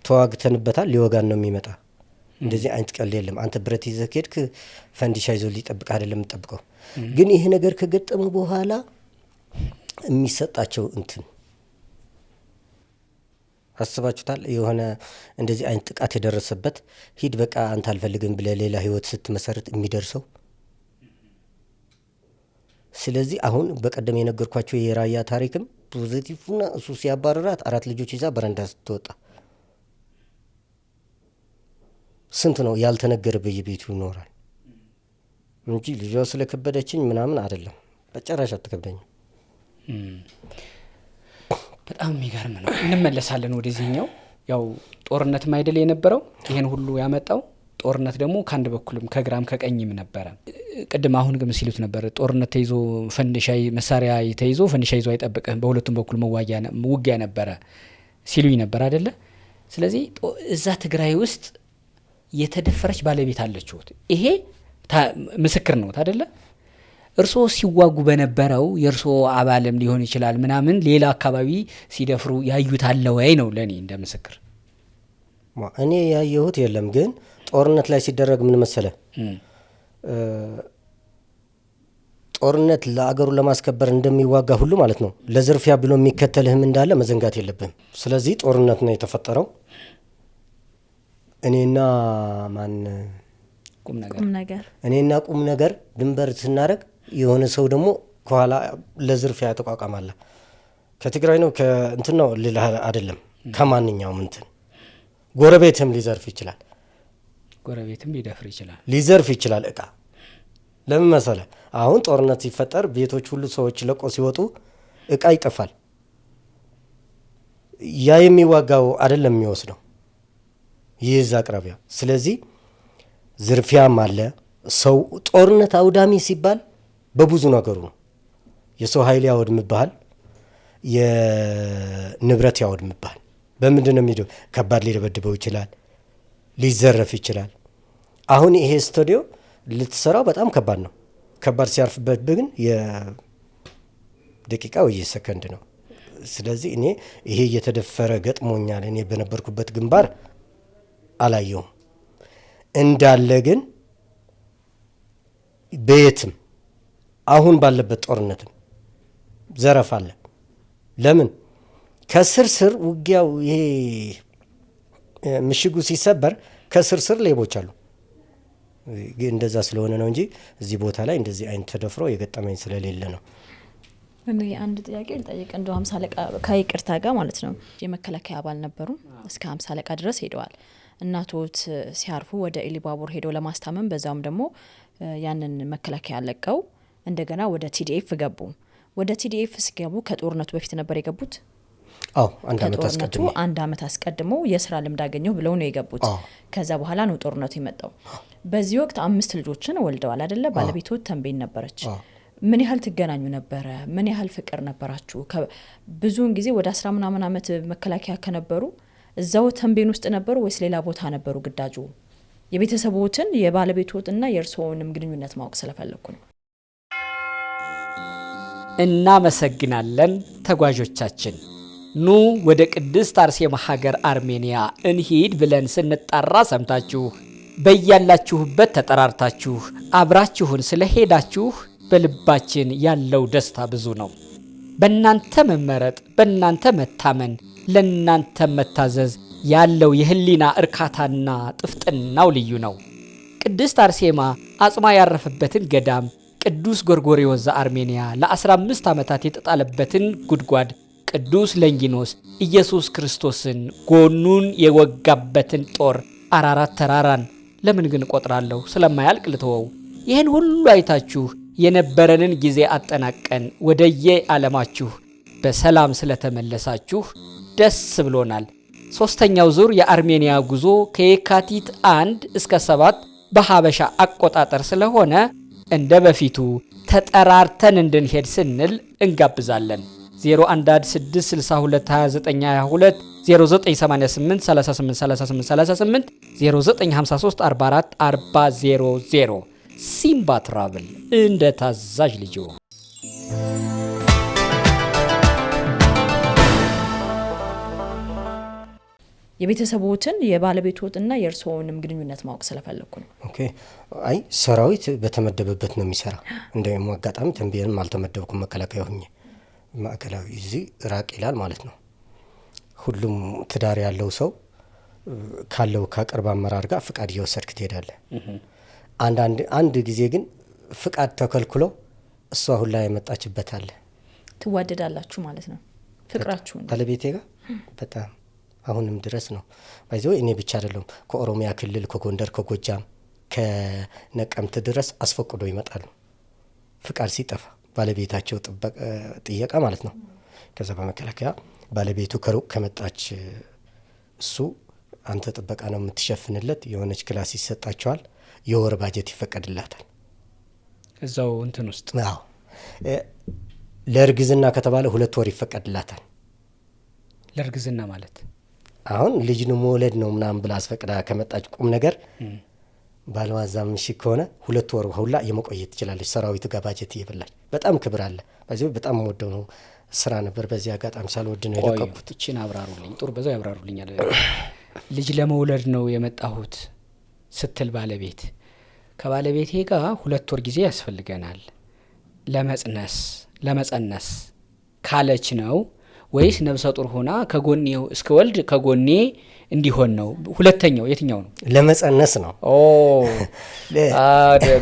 ተዋግተንበታል፣ ሊወጋን ነው የሚመጣ። እንደዚህ አይነት ቀል የለም። አንተ ብረት ይዘህ ከሄድክ ፈንዲሻ ይዞ ሊጠብቅ አይደለም የምጠብቀው። ግን ይሄ ነገር ከገጠሙ በኋላ የሚሰጣቸው እንትን አስባችሁታል? የሆነ እንደዚህ አይነት ጥቃት የደረሰበት ሂድ በቃ አንተ አልፈልግም ብለህ ሌላ ህይወት ስትመሰርት የሚደርሰው። ስለዚህ አሁን በቀደም የነገርኳቸው የራያ ታሪክም ፖዚቲቭና እሱ ሲያባረራት 4 ልጆች ይዛ በረንዳ ስትወጣ ስንት ነው ያልተነገረ በየቤቱ ይኖራል እንጂ ልጇ ስለከበደችኝ ምናምን አይደለም። በጨራሽ አትከብደኝም። በጣም የሚገርም ነው። እንመለሳለን ወደዚህኛው። ያው ጦርነትም አይደል የነበረው ይሄን ሁሉ ያመጣው ጦርነት ደግሞ ከአንድ በኩልም ከግራም ከቀኝም ነበረ። ቅድም አሁን ግን ሲሉት ነበር ጦርነት ተይዞ ፈንዲሻይ መሳሪያ ተይዞ ፈንዲሻ ይዞ አይጠብቅም፣ በሁለቱም በኩል ውጊያ ነበረ ሲሉኝ ነበር አይደለ? ስለዚህ እዛ ትግራይ ውስጥ የተደፈረች ባለቤት አለችሁት። ይሄ ምስክር ነው አይደለ? እርስዎ ሲዋጉ በነበረው የእርስዎ አባልም ሊሆን ይችላል ምናምን ሌላ አካባቢ ሲደፍሩ ያዩት አለ ወይ ነው ለኔ እንደ ምስክር። እኔ ያየሁት የለም፣ ግን ጦርነት ላይ ሲደረግ ምን መሰለ ጦርነት ለአገሩ ለማስከበር እንደሚዋጋ ሁሉ ማለት ነው ለዝርፊያ ብሎ የሚከተልህም እንዳለ መዘንጋት የለብህም። ስለዚህ ጦርነት ነው የተፈጠረው። እኔና እኔና ቁም ነገር ድንበር ስናደርግ የሆነ ሰው ደግሞ ከኋላ ለዝርፊያ ተቋቋማለ። ከትግራይ ነው ከእንትን ነው ልልህ አይደለም። ከማንኛውም እንትን ጎረቤትም ሊዘርፍ ይችላል። ጎረቤትም ሊደፍር ይችላል፣ ሊዘርፍ ይችላል እቃ። ለምን መሰለ? አሁን ጦርነት ሲፈጠር ቤቶች ሁሉ ሰዎች ለቆ ሲወጡ እቃ ይጠፋል። ያ የሚዋጋው አይደለም የሚወስደው ይህ አቅራቢያ። ስለዚህ ዝርፊያም አለ። ሰው ጦርነት አውዳሚ ሲባል በብዙ ነገሩ ነው። የሰው ኃይል ያወድምብሃል፣ የንብረት ያወድምብሃል። በምንድን ነው የሚደው? ከባድ ሊደበድበው ይችላል፣ ሊዘረፍ ይችላል። አሁን ይሄ ስቱዲዮ ልትሰራው በጣም ከባድ ነው። ከባድ ሲያርፍበት ግን የደቂቃ ወይ የሰከንድ ነው። ስለዚህ እኔ ይሄ እየተደፈረ ገጥሞኛል። እኔ በነበርኩበት ግንባር አላየውም እንዳለ ግን በየትም አሁን ባለበት ጦርነትም ዘረፍ አለ። ለምን ከስር ስር ውጊያው ይሄ ምሽጉ ሲሰበር ከስር ስር ሌቦች አሉ። እንደዛ ስለሆነ ነው እንጂ እዚህ ቦታ ላይ እንደዚህ አይነት ተደፍሮ የገጠመኝ ስለሌለ ነው። እኔ አንድ ጥያቄ ልጠይቅ። እንደው 50 አለቃ ከይቅርታ ጋር ማለት ነው የመከላከያ አባል ነበሩ፣ እስከ 50 አለቃ ድረስ ሄደዋል። እናቶት ሲያርፉ ወደ ኢሊባቡር ሄደው ለማስታመም በዛውም ደግሞ ያንን መከላከያ ለቀው እንደገና ወደ ቲዲኤፍ ገቡ። ወደ ቲዲኤፍ ሲገቡ ከጦርነቱ በፊት ነበር የገቡት? አዎ፣ አንድ አመት አስቀድሞ የስራ ልምድ አገኘው ብለው ነው የገቡት። ከዛ በኋላ ነው ጦርነቱ የመጣው። በዚህ ወቅት 5 ልጆችን ወልደዋል አይደለ? ባለቤቶት ተንቤን ነበረች። ምን ያህል ትገናኙ ነበረ? ምን ያህል ፍቅር ነበራችሁ? ብዙውን ጊዜ ወደ 10 ምናምን አመት መከላከያ ከነበሩ እዛው ተንቤን ውስጥ ነበሩ ወይስ ሌላ ቦታ ነበሩ ግዳጁ? የቤተሰቦትን የባለቤቶትና የእርስዎንም ግንኙነት ማወቅ ስለፈለኩ ነው። እናመሰግናለን ተጓዦቻችን። ኑ ወደ ቅድስት አርሴማ ሀገር አርሜኒያ እንሂድ ብለን ስንጣራ ሰምታችሁ በያላችሁበት ተጠራርታችሁ አብራችሁን ስለሄዳችሁ በልባችን ያለው ደስታ ብዙ ነው። በእናንተ መመረጥ፣ በእናንተ መታመን፣ ለእናንተ መታዘዝ ያለው የህሊና እርካታና ጥፍጥናው ልዩ ነው። ቅድስት አርሴማ አጽሟ ያረፈበትን ገዳም፣ ቅዱስ ጎርጎርዮስ ዘአርሜኒያ ለ15 ዓመታት የተጣለበትን ጉድጓድ፣ ቅዱስ ለንጊኖስ ኢየሱስ ክርስቶስን ጎኑን የወጋበትን ጦር፣ አራራት ተራራን ለምን ግን ቆጥራለሁ ስለማያልቅ ልተወው። ይህን ሁሉ አይታችሁ የነበረንን ጊዜ አጠናቀን ወደየ ዓለማችሁ በሰላም ስለተመለሳችሁ ደስ ብሎናል። ሶስተኛው ዙር የአርሜኒያ ጉዞ ከየካቲት 1 እስከ 7 በሐበሻ አቆጣጠር ስለሆነ እንደ በፊቱ ተጠራርተን እንድንሄድ ስንል እንጋብዛለን። 0116622922 0988 383838 0953444000 ሲምባ ትራቭል እንደ ታዛዥ ልጆ። የቤተሰቦትን የባለቤቶትና የእርስዎንም ግንኙነት ማወቅ ስለፈለኩ ነው። ኦኬ። አይ ሰራዊት በተመደበበት ነው የሚሰራ። እንደውም አጋጣሚ ተንቤንም አልተመደብኩም። መከላከያ ሆኜ ማዕከላዊ እዚህ ራቅ ይላል ማለት ነው። ሁሉም ትዳር ያለው ሰው ካለው ከቅርብ አመራር ጋር ፍቃድ እየወሰድክ ትሄዳለህ። አንድ ጊዜ ግን ፍቃድ ተከልክሎ እሷ ሁላ የመጣችበት አለ። ትዋደዳላችሁ ማለት ነው ፍቅራችሁ? ባለቤቴ ጋር በጣም አሁንም ድረስ ነው። ባይዘው እኔ ብቻ አይደለም፣ ከኦሮሚያ ክልል፣ ከጎንደር፣ ከጎጃም፣ ከነቀምት ድረስ አስፈቅዶ ይመጣሉ። ፍቃድ ሲጠፋ ባለቤታቸው ጥየቃ ማለት ነው። ከዛ በመከላከያ ባለቤቱ ከሩቅ ከመጣች እሱ አንተ ጥበቃ ነው የምትሸፍንለት። የሆነች ክላስ ይሰጣቸዋል። የወር ባጀት ይፈቀድላታል እዛው እንትን ውስጥ። አዎ ለእርግዝና ከተባለ 2 ወር ይፈቀድላታል። ለእርግዝና ማለት አሁን ልጅ ነው መውለድ ነው ምናምን ብላ አስፈቅዳ ከመጣች ቁም ነገር ባለዋዛም እሺ ከሆነ 2 ወር ሁላ የመቆየት ትችላለች። ሰራዊት ጋር ባጀት እየበላች በጣም ክብር አለ። በዚህ በጣም ወደው ነው ስራ ነበር። በዚህ አጋጣሚ ሳልወድ ነው የለቀኩት። እቺን አብራሩልኝ። ጥሩ በዛው ያብራሩልኛል። ልጅ ለመውለድ ነው የመጣሁት ስትል ባለቤት ከባለቤቴ ጋር 2 ወር ጊዜ ያስፈልገናል። ለመጸነስ ካለች ነው ወይስ ነብሰ ጡር ሆና ከጎኔ እስከ ወልድ ከጎኔ እንዲሆን ነው? ሁለተኛው የትኛው ነው? ለመጸነስ ነው።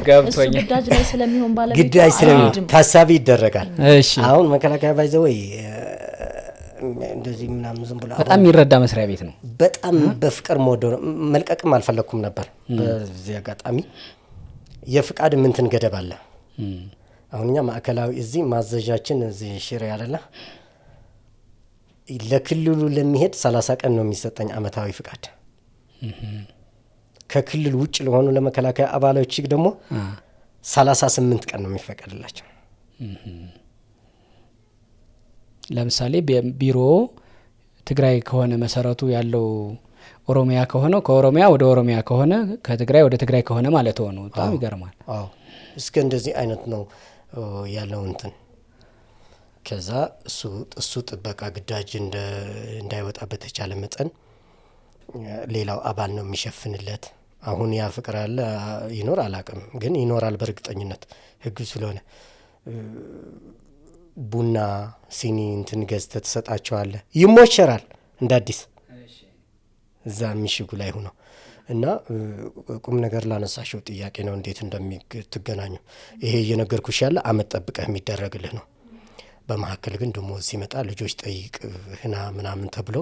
ገብቶኛል። ግዳጅ ላይ ስለሚሆን ባለቤቱ ግዳጅ ስለሚሆን ታሳቢ ይደረጋል። እሺ አሁን መከላከያ ባይዘወይ እንደዚህ ምናምን ዝም ብሎ በጣም የሚረዳ መስሪያ ቤት ነው። በጣም በፍቅር መወደው ነው። መልቀቅም አልፈለኩም ነበር። በዚህ አጋጣሚ የፍቃድ ምንትን ገደብ አለ። አሁን እኛ ማዕከላዊ እዚህ ማዘዣችን እዚህ ሽሬ አይደለ ለክልሉ ለሚሄድ 30 ቀን ነው የሚሰጠኝ አመታዊ ፍቃድ። ከክልል ውጭ ለሆኑ ለመከላከያ አባሎች ደግሞ 38 ቀን ነው የሚፈቀድላቸው። ለምሳሌ ቢሮ ትግራይ ከሆነ መሰረቱ ያለው ኦሮሚያ ከሆነ ከኦሮሚያ ወደ ኦሮሚያ ከሆነ ከትግራይ ወደ ትግራይ ከሆነ ማለት ሆኖ በጣም ይገርማል። አዎ እስከ እንደዚህ አይነት ነው ያለው እንትን። ከዛ እሱ ጥበቃ ግዳጅ እንዳይወጣ በተቻለ መጠን ሌላው አባል ነው የሚሸፍንለት። አሁን ያ ፍቅር አለ ይኖር አላቅም፣ ግን ይኖራል በእርግጠኝነት ህግ ስለሆነ ቡና ሲኒ እንትን ገዝተህ ትሰጣቸዋለህ። ይሞሸራል እንደ አዲስ እዛ ምሽጉ ላይ ሆኖ እና ቁም ነገር ላነሳሽው ጥያቄ ነው እንዴት እንደምትገናኙ። ይሄ እየነገርኩሽ ያለ አመት ጠብቀህ የሚደረግልህ ነው። በመሀከል ግን ደሞ ሲመጣ ልጆች ጠይቅ ህና ምናምን ተብሎ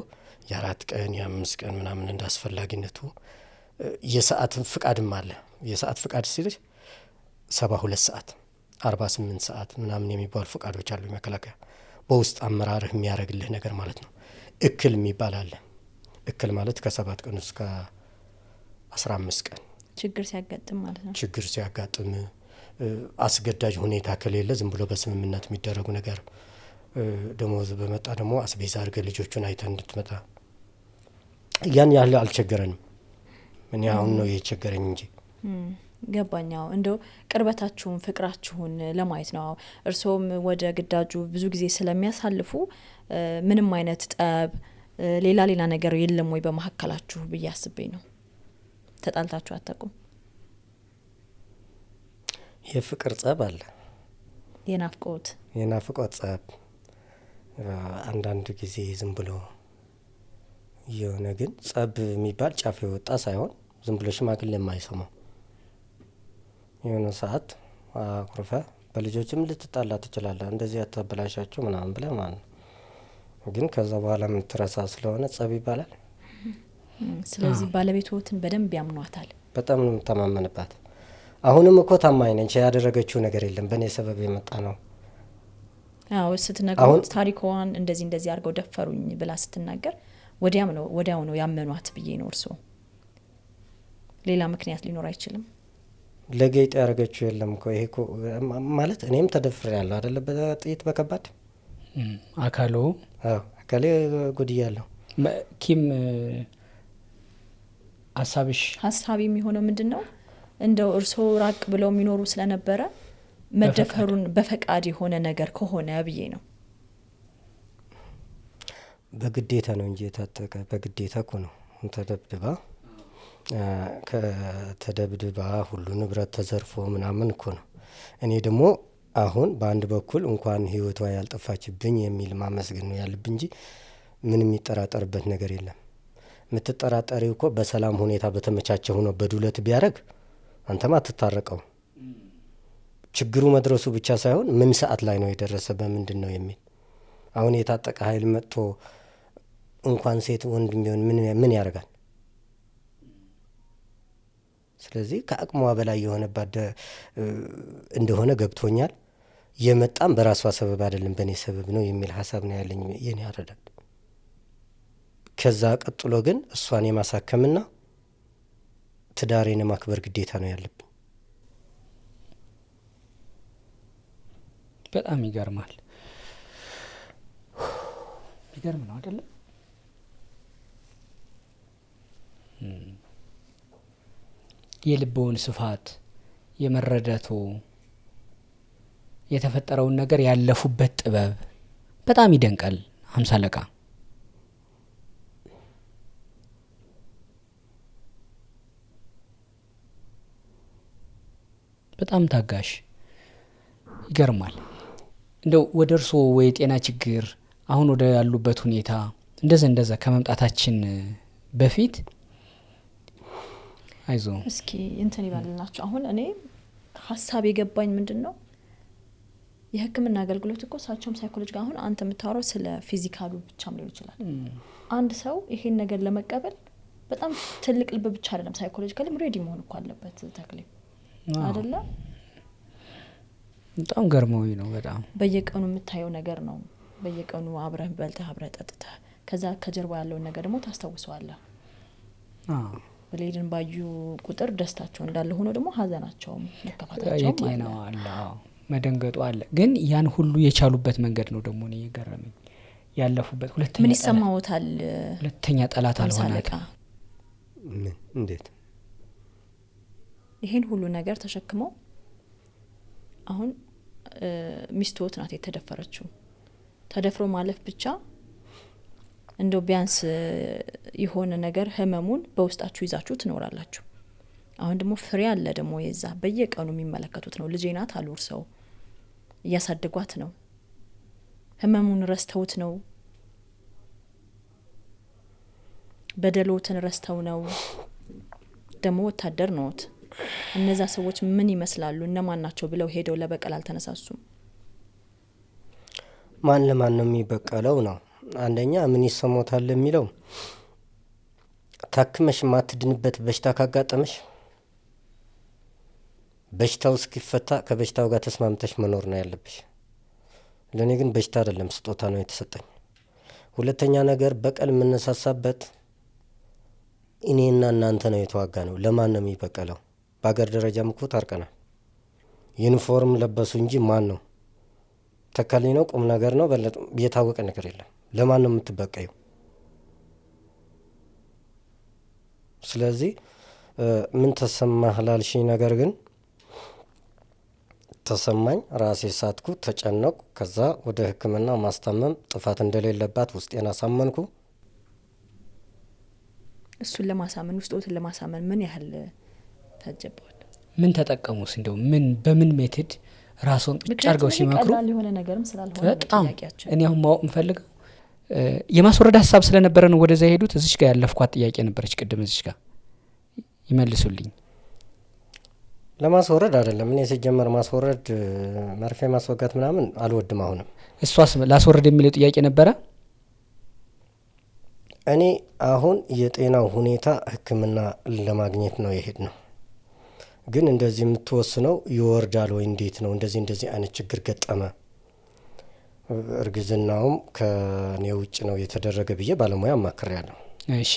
የ4 ቀን የ5 ቀን ምናምን እንዳስፈላጊነቱ የሰዓት ፍቃድም አለ። የሰዓት ፍቃድ ሲልሽ 72 ሰዓት 48 ሰዓት ምናምን የሚባሉ ፍቃዶች አሉ። መከላከያ በውስጥ አመራርህ የሚያደርግልህ ነገር ማለት ነው። እክል የሚባል አለ። እክል ማለት ከ7 ቀን እስከ 15 ቀን ችግር ሲያጋጥም ማለት ነው። ችግር ሲያጋጥም አስገዳጅ ሁኔታ ከሌለ ዝም ብሎ በስምምነት የሚደረጉ ነገር ደሞዝ በመጣ ደግሞ አስቤዛ አድርገህ ልጆቹን አይተህ እንድትመጣ ያን ያህል አልቸገረንም። ምን ያሁን ነው የቸገረኝ እንጂ ገባኛው። እንደው ቅርበታችሁን ፍቅራችሁን ለማየት ነው። እርሶም ወደ ግዳጁ ብዙ ጊዜ ስለሚያሳልፉ ምንም አይነት ጠብ ሌላ ነገር የለም ወይ በመሐከላችሁ ብዬ አስቤ ነው። ተጣልታችሁ አታውቁም? የፍቅር ጸብ አለ። የናፍቆት ጸብ አንዳንድ ጊዜ ዝም ብሎ የሆነ ግን ጸብ የሚባል ጫፍ የወጣ ሳይሆን ዝም ብሎ ሽማግሌ የማይሰማው የሆነ ሰዓት አኩርፈ በልጆችም ልትጣላ ትችላለህ። እንደዚህ አታበላሻቸው ምናምን ብለህ ማለት ነው። ግን ከዛ በኋላ የምትረሳ ስለሆነ ጸብ ይባላል። ስለዚህ ባለቤቶትን በደንብ ያምኗታል። በጣም ነው የምተማመንባት። አሁንም እኮ ታማኝ ነች። ያደረገችው ነገር የለም በእኔ ሰበብ የመጣ ነው። አዎ ስትነግረው ታሪኳን እንደዚህ አድርገው ደፈሩኝ ብላ ስትናገር ወዲያው ነው ያመኗት ብዬ ነው። እርሶ ሌላ ምክንያት ሊኖር አይችልም? ለጌጥ ያደረገችው የለም እኮ ይሄ እኮ ማለት እኔም ተደፍሬያለሁ አይደለ? በጥይት በከባድ አካሌ ጉድያለሁ። ኪም ሀሳብ የሚሆነው ምንድን ነው? እንደው እርሶ ራቅ ብለው የሚኖሩ ስለነበረ መደፈሩን በፈቃድ የሆነ ነገር ከሆነ ብዬ ነው። በግዴታ ነው እንጂ የታጠቀ በግዴታ እኮ ነው። ከተደብድባ ሁሉ ንብረት ተዘርፎ ምናምን እኮ ነው። እኔ ደግሞ አሁን በአንድ በኩል እንኳን ህይወቷ ያልጠፋችብኝ የሚል ማመስገን ነው ያለብኝ እንጂ ምንም የሚጠራጠርበት ነገር የለም። የምትጠራጠሪው እኮ በሰላም ሁኔታ በተመቻቸ ሆኖ በዱለት ቢያደርግ አንተማ አትታረቀው። ችግሩ መድረሱ ብቻ ሳይሆን ምን ሰዓት ላይ ነው የደረሰ በምንድን ነው የሚል አሁን የታጠቀ ኃይል መጥቶ እንኳን ሴት ወንድ ቢሆን ምን ያደርጋል? ስለዚህ ከአቅሟ በላይ የሆነባት እንደሆነ ገብቶኛል። የመጣም በራሷ ሰበብ አይደለም በእኔ ሰበብ ነው የሚል ሀሳብ ነው ያለኝ የኔ አረዳድ። ከዛ ቀጥሎ ግን እሷን የማሳከምና ትዳሬን ማክበር ግዴታ ነው ያለብኝ። በጣም ይገርማል። ይገርም ነው አይደል? የልቦውን ስፋት የመረዳቱ የተፈጠረውን ነገር ያለፉበት ጥበብ በጣም ይደንቃል። 50 አለቃ በጣም ታጋሽ ይገርማል። እንደው ወደ እርስዎ ወይ የጤና ችግር አሁን ወደ ያሉበት ሁኔታ እንደዛ ከመምጣታችን በፊት አይዞ እስኪ እንትን ይባልላችሁ። አሁን እኔ ሀሳብ የገባኝ ምንድነው የህክምና አገልግሎት እኮ ሳቸውም ሳይኮሎጂ ጋር አሁን አንተ የምታወራው ስለ ፊዚካሉ ብቻም ሊሆን ይችላል። አንድ ሰው ይሄን ነገር ለመቀበል በጣም ትልቅ ልብ ብቻ አይደለም ሳይኮሎጂካሊ ሬዲ መሆን እኮ አለበት ተክሌ አይደለ? በጣም ገርሞኝ ነው። በጣም በየቀኑ የምታየው ነገር ነው። በየቀኑ አብረህ በልተህ አብረህ ጠጥተህ ከዛ ከጀርባ ያለውን ነገር ደግሞ ታስተውሰዋለህ። በሌድን ባዩ ቁጥር ደስታቸው እንዳለ ሆኖ ደግሞ ሀዘናቸውም መከፋታቸውም የጤናው አለ መደንገጡ አለ። ግን ያን ሁሉ የቻሉበት መንገድ ነው ደግሞ ነው የገረመኝ። ያለፉበት ሁለተኛ ምን ይሰማውታል? ሁለተኛ ጠላት አልሆናት ምን እንዴት ይሄን ሁሉ ነገር ተሸክመው አሁን ሚስቶት ናት የተደፈረችው። ተደፍሮ ማለፍ ብቻ እንደው ቢያንስ የሆነ ነገር ህመሙን በውስጣችሁ ይዛችሁ ትኖራላችሁ። አሁን ደግሞ ፍሬ አለ ደግሞ የዛ በየቀኑ የሚመለከቱት ነው። ልጄ ናት አሉ እርሰው እያሳደጓት ነው። ህመሙን ረስተውት ነው። በደሎትን ረስተው ነው። ደግሞ ወታደር ነውት። እነዛ ሰዎች ምን ይመስላሉ እነማን ናቸው ብለው ሄደው ለበቀል አልተነሳሱም። ማን ለማን ነው የሚበቀለው ነው? አንደኛ ምን ይሰሞታል የሚለው ታክመሽ ማትድንበት በሽታ ካጋጠመሽ በሽታው እስኪፈታ ከበሽታው ጋር ተስማምተሽ መኖር ነው ያለብሽ። ለኔ ግን በሽታ አይደለም ስጦታ ነው የተሰጠኝ። ሁለተኛ ነገር በቀል የምነሳሳበት እኔና እናንተ ነው የተዋጋ ነው። ለማን ነው የሚበቀለው? በአገር ደረጃም እኮ ታርቀናል። ዩኒፎርም ለበሱ እንጂ ማን ነው ተካልኝ ነው ቁም ነገር ነው በለጥ የታወቀ ነገር የለም። ለማን ነው የምትበቀዩ? ስለዚህ ምን ተሰማህ ላልሽኝ ነገር ግን ተሰማኝ። ራሴ ሳትኩ፣ ተጨነቁ። ከዛ ወደ ህክምና ማስታመም ጥፋት እንደሌለባት ውስጤን አሳመንኩ። እሱን ለማሳመን ውስጦትን ለማሳመን ምን ያህል ታጀበዋል? ምን ተጠቀሙስ? እንደው ምን በምን ሜትድ ራስዎን ቁጭ አድርገው ሲመክሩ ቀላል የሆነ ነገርም ስላልሆነ በጣም እኔ አሁን ማወቅ የምፈልገው የማስወረድ ሀሳብ ስለነበረ ነው ወደዛ ሄዱት። እዚች ጋር ያለፍኳት ጥያቄ ነበረች ቅድም፣ እዚች ጋር ይመልሱልኝ። ለማስወረድ አይደለም። እኔ ሲጀመር ማስወረድ መርፌ ማስወጋት ምናምን አልወድም። አሁንም እሷስ ላስወረድ የሚለው ጥያቄ ነበረ። እኔ አሁን የጤናው ሁኔታ ህክምና ለማግኘት ነው የሄድ ነው። ግን እንደዚህ የምትወስነው ይወርዳል ወይ እንዴት ነው? እንደዚህ አይነት ችግር ገጠመ፣ እርግዝናውም ከኔ ውጭ ነው የተደረገ ብዬ ባለሙያ አማክሬያለሁ። እሺ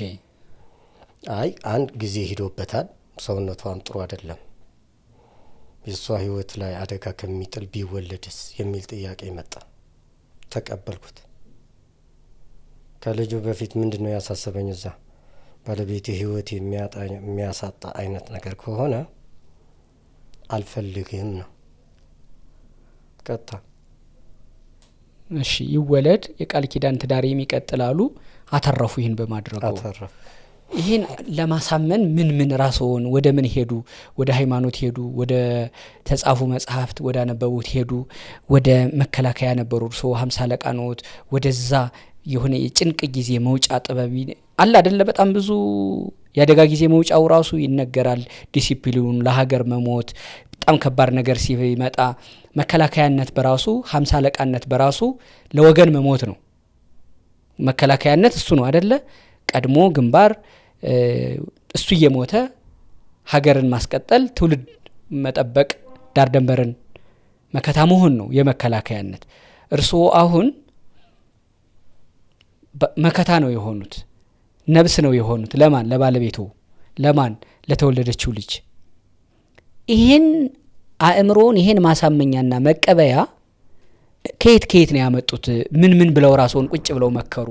አይ አንድ ጊዜ ሂዶበታል፣ ሰውነቷም ጥሩ አይደለም፣ የሷ ህይወት ላይ አደጋ ከሚጥል ቢወለድስ የሚል ጥያቄ መጣ። ተቀበልኩት። ከልጁ በፊት ምንድነው ያሳሰበኝ? እዛ ባለቤቴ ህይወት የሚያሳጣ አይነት ነገር ከሆነ አልፈልግም ነው ቀጣ። እሺ ይወለድ፣ የቃል ኪዳን ትዳር የሚቀጥላሉ። አተረፉ። ይህን በማድረጉ አተረፉ። ይህን ለማሳመን ምን ራስዎን ወደ ምን ሄዱ? ወደ ሃይማኖት ሄዱ? ወደ ተጻፉ መጽሐፍት ወደ አነበቡት ሄዱ? ወደ መከላከያ ነበሩ እርስዎ 50 አለቃ ነዎት። ወደዛ የሆነ የጭንቅ ጊዜ መውጫ ጥበብ አለ አይደለ? በጣም ብዙ የአደጋ ጊዜ መውጫው ራሱ ይነገራል። ዲሲፕሊን፣ ለሀገር መሞት፣ በጣም ከባድ ነገር ሲመጣ መከላከያነት በራሱ 50 አለቃነት በራሱ ለወገን መሞት ነው። መከላከያነት እሱ ነው አይደለ? ቀድሞ ግንባር እሱ እየሞተ ሀገርን ማስቀጠል፣ ትውልድ መጠበቅ፣ ዳር ደንበርን መከታ መሆን ነው የመከላከያነት። እርስዎ አሁን መከታ ነው የሆኑት፣ ነብስ ነው የሆኑት። ለማን? ለባለቤቱ። ለማን? ለተወለደችው ልጅ። ይሄን አእምሮን ይሄን ማሳመኛና መቀበያ ከየት ነው ያመጡት? ምን ብለው ራስዎን ቁጭ ብለው መከሩ?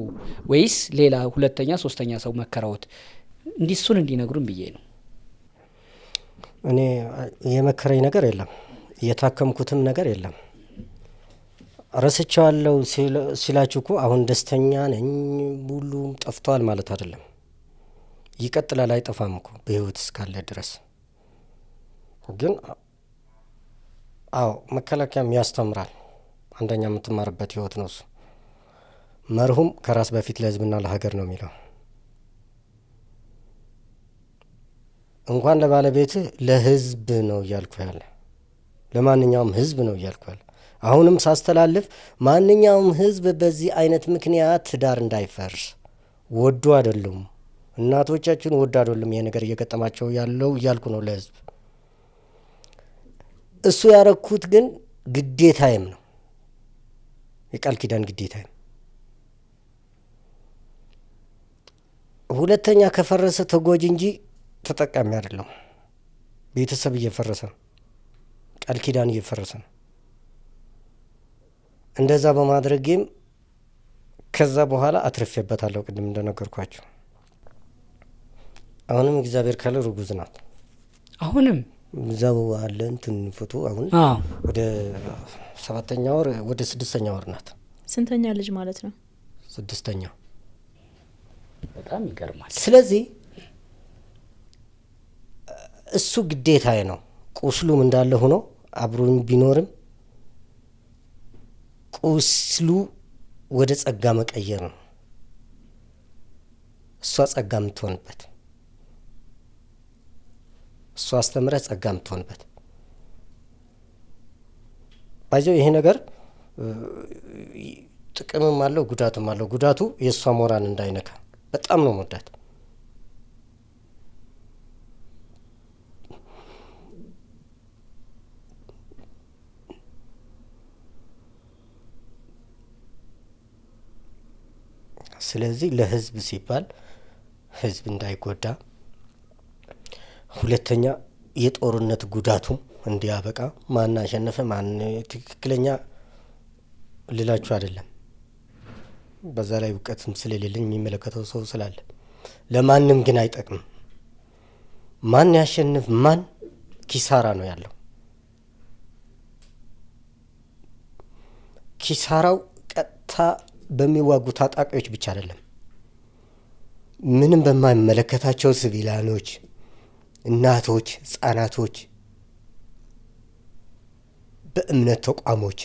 ወይስ ሌላ ሁለተኛ ሶስተኛ ሰው መከረውት? እንዲሱን እንዲነግሩን ብዬ ነው። እኔ የመከረኝ ነገር የለም፣ የታከምኩትም ነገር የለም። ረስቻለሁ ሲላችሁ እኮ አሁን ደስተኛ ነኝ ሁሉም ጠፍቷል ማለት አይደለም። ይቀጥላል፣ አይጠፋም እኮ በህይወት እስካለ ድረስ። ግን አዎ መከላከያም ያስተምራል። አንደኛ የምትማርበት ህይወት ነው እሱ። መርሁም ከራስ በፊት ለህዝብና ለሀገር ነው የሚለው። እንኳን ለባለቤትህ ለህዝብ ነው እያልኩ ያለ፣ ለማንኛውም ህዝብ ነው እያልኩ ያለ። አሁንም ሳስተላልፍ ማንኛውም ህዝብ በዚህ አይነት ምክንያት ትዳር እንዳይፈርስ ወዶ አይደሉም፣ እናቶቻችን ወዶ አይደሉም ይሄ ነገር እየገጠማቸው ያለው እያልኩ ነው ለህዝብ። እሱ ያረኩት ግን ግዴታዬም ነው፣ የቃል ኪዳን ግዴታዬም። ሁለተኛ ከፈረሰ ተጎጂ እንጂ ተጠቃሚ አይደለም። ቤተሰብ እየፈረሰ ነው፣ ቃል ኪዳን እየፈረሰ ነው። እንደዛ በማድረጌም ከዛ በኋላ አትርፌበታለሁ። ቅድም እንደነገርኳቸው አሁንም እግዚአብሔር ካለ ርጉዝ ናት። አሁንም እዛው አለ እንትን ፎቶ አሁን ወደ 7ኛ ወር ወደ 6ኛ ወር ናት። ስንተኛ ልጅ ማለት ነው? 6ኛ። በጣም ይገርማል። ስለዚህ እሱ ግዴታዬ ነው። ቁስሉም እንዳለ ሆኖ አብሮኝ ቢኖርም ቁስሉ ወደ ጸጋ መቀየር ነው። እሷ ጸጋ የምትሆንበት፣ እሷ አስተምረ ጸጋ የምትሆንበት ባይዘው። ይሄ ነገር ጥቅምም አለው ጉዳትም አለው። ጉዳቱ የእሷ ሞራን እንዳይነካ በጣም ነው መወዳት። ስለዚህ ለህዝብ ሲባል ህዝብ እንዳይጎዳ፣ ሁለተኛ የጦርነት ጉዳቱም እንዲያበቃ፣ ማን አሸነፈ ማን ትክክለኛ ልላችሁ አይደለም። በዛ ላይ እውቀትም ስለሌለኝ የሚመለከተው ሰው ስላለ ለማንም ግን አይጠቅምም። ማን ያሸንፍ ማን ኪሳራ ነው ያለው። ኪሳራው ቀጥታ በሚዋጉ ታጣቂዎች ብቻ አይደለም፣ ምንም በማይመለከታቸው ሲቪላኖች፣ እናቶች፣ ህጻናቶች፣ በእምነት ተቋሞች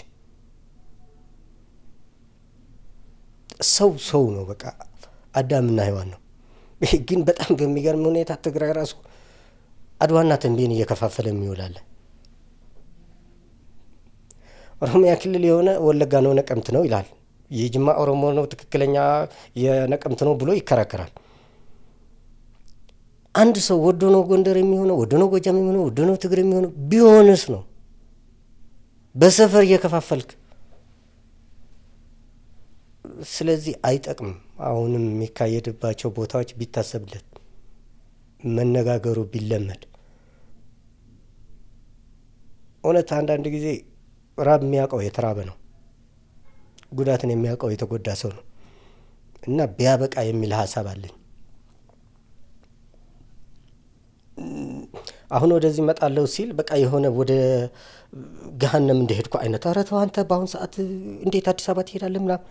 ሰው ነው። በቃ አዳምና ሔዋን ነው። ይህ ግን በጣም በሚገርም ሁኔታ ትግራይ ራሱ አድዋና ተንቤን እየከፋፈለ የሚውላለ። ኦሮሚያ ክልል የሆነ ወለጋ ነው ነቀምት ነው ይላል። የጅማ ኦሮሞ ነው ትክክለኛ የነቀምት ነው ብሎ ይከራከራል። አንድ ሰው ወዶ ነው ጎንደር የሚሆነው፣ ወዶ ነው ጎጃም የሚሆነው፣ ወዶ ነው ትግሬ የሚሆነው ቢሆንስ ነው በሰፈር እየከፋፈልክ። ስለዚህ አይጠቅም። አሁንም የሚካሄድባቸው ቦታዎች ቢታሰብለት፣ መነጋገሩ ቢለመድ። እውነት አንዳንድ ጊዜ ራብ የሚያውቀው የተራበ ነው፣ ጉዳትን የሚያውቀው የተጎዳ ሰው ነው። እና ቢያበቃ የሚል ሀሳብ አለኝ። አሁን ወደዚህ መጣለው ሲል በቃ የሆነ ወደ ገሃነም እንደሄድኩ አይነት። ኧረ ተው አንተ በአሁን ሰዓት እንዴት አዲስ አበባ ትሄዳለህ ምናምን።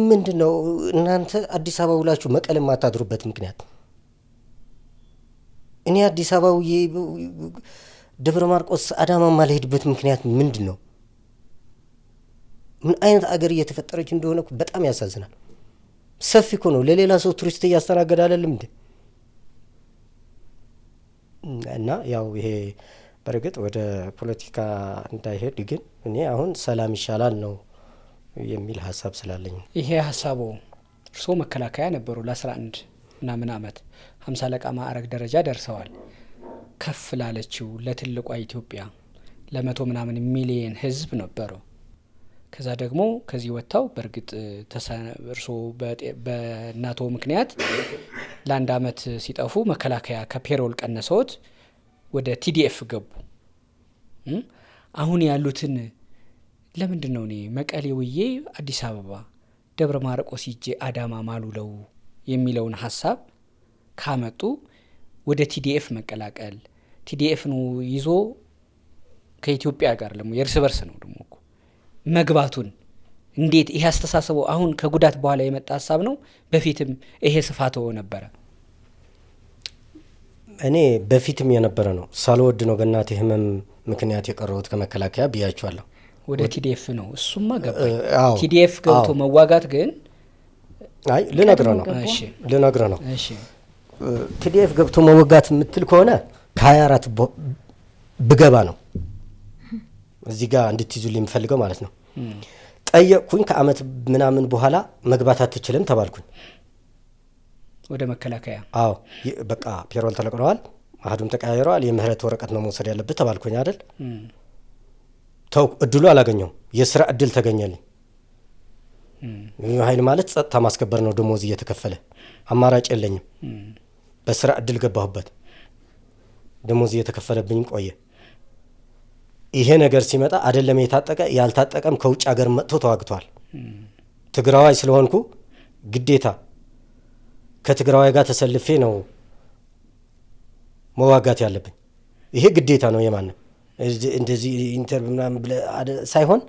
ምንድን ነው እናንተ አዲስ አበባ ውላችሁ መቀሌ የማታድሩበት ምክንያት? እኔ አዲስ አበባ ውዬ ደብረ ማርቆስ አዳማ ማልሄድበት ምክንያት ምንድን ነው? ምን አይነት አገር እየተፈጠረች እንደሆነ በጣም ያሳዝናል። ሰፊ እኮ ነው። ለሌላ ሰው ቱሪስት እያስተናገደ አይደለም እንዴ? እና ያው ይሄ በእርግጥ ወደ ፖለቲካ እንዳይሄድ ግን እኔ አሁን ሰላም ይሻላል ነው የሚል ሀሳብ ስላለኝ። ይሄ ሀሳቡ እርስዎ መከላከያ ነበሩ ለ11 ምናምን አመት 50 አለቃ ማዕረግ ደረጃ ደርሰዋል። ከፍ ላለችው ለትልቋ ኢትዮጵያ ለ100 ምናምን ሚሊየን ህዝብ ነበሩ። ከዛ ደግሞ ከዚህ ወጥተው በእርግጥ እርስዎ በናቶ ምክንያት ለ1 አመት ሲጠፉ መከላከያ ከፔሮል ቀነሰዎት ወደ ቲዲኤፍ ገቡ። አሁን ያሉትን ለምንድን ነው እኔ መቀሌ ውዬ አዲስ አበባ ደብረ ማርቆስ ሂጄ አዳማ ማሉለው የሚለውን ሀሳብ ካመጡ ወደ ቲዲኤፍ መቀላቀል፣ ቲዲኤፍ ነው ይዞ ከኢትዮጵያ ጋር ደግሞ የእርስ በርስ ነው ደግሞ መግባቱን እንዴት ይሄ አስተሳሰቡ አሁን ከጉዳት በኋላ የመጣ ሀሳብ ነው? በፊትም ይሄ ስፋት ነበረ? እኔ በፊትም የነበረ ነው። ሳልወድ ነው በእናቴ ህመም ምክንያት የቀረሁት ከመከላከያ ብያቸዋለሁ። ወደ ቲዲኤፍ ነው እሱማ ገባኝ። ቲዲኤፍ ገብቶ መዋጋት ግን አይ ልነግርህ ነው። እሺ ቲዲኤፍ ገብቶ መወጋት የምትል ከሆነ ከ24 ብገባ ነው እዚህ ጋር እንድትይዙልኝ የምፈልገው ማለት ነው። ጠየቅኩኝ። ከአመት ምናምን በኋላ መግባት አትችልም ተባልኩኝ ወደ መከላከያ። አዎ በቃ ፔሮል ተለቅነዋል፣ አህዱም ተቀያይረዋል፣ የምህረት ወረቀት ነው መውሰድ ያለብህ ተባልኩኝ አይደል። ተው እድሉ አላገኘውም። የስራ እድል ተገኘልኝ። ኃይል ማለት ጸጥታ ማስከበር ነው፣ ደሞዝ እየተከፈለ አማራጭ የለኝም። በስራ እድል ገባሁበት፣ ደሞዝ እየተከፈለብኝ ቆየ። ይሄ ነገር ሲመጣ አይደለም የታጠቀ ያልታጠቀም ከውጭ ሀገር መጥቶ ተዋግቷል። ትግራዋይ ስለሆንኩ ግዴታ ከትግራዋይ ጋር ተሰልፌ ነው መዋጋት ያለብኝ። ይሄ ግዴታ ነው የማንም እንደዚህ ኢንተርቪው ምናምን ሳይሆን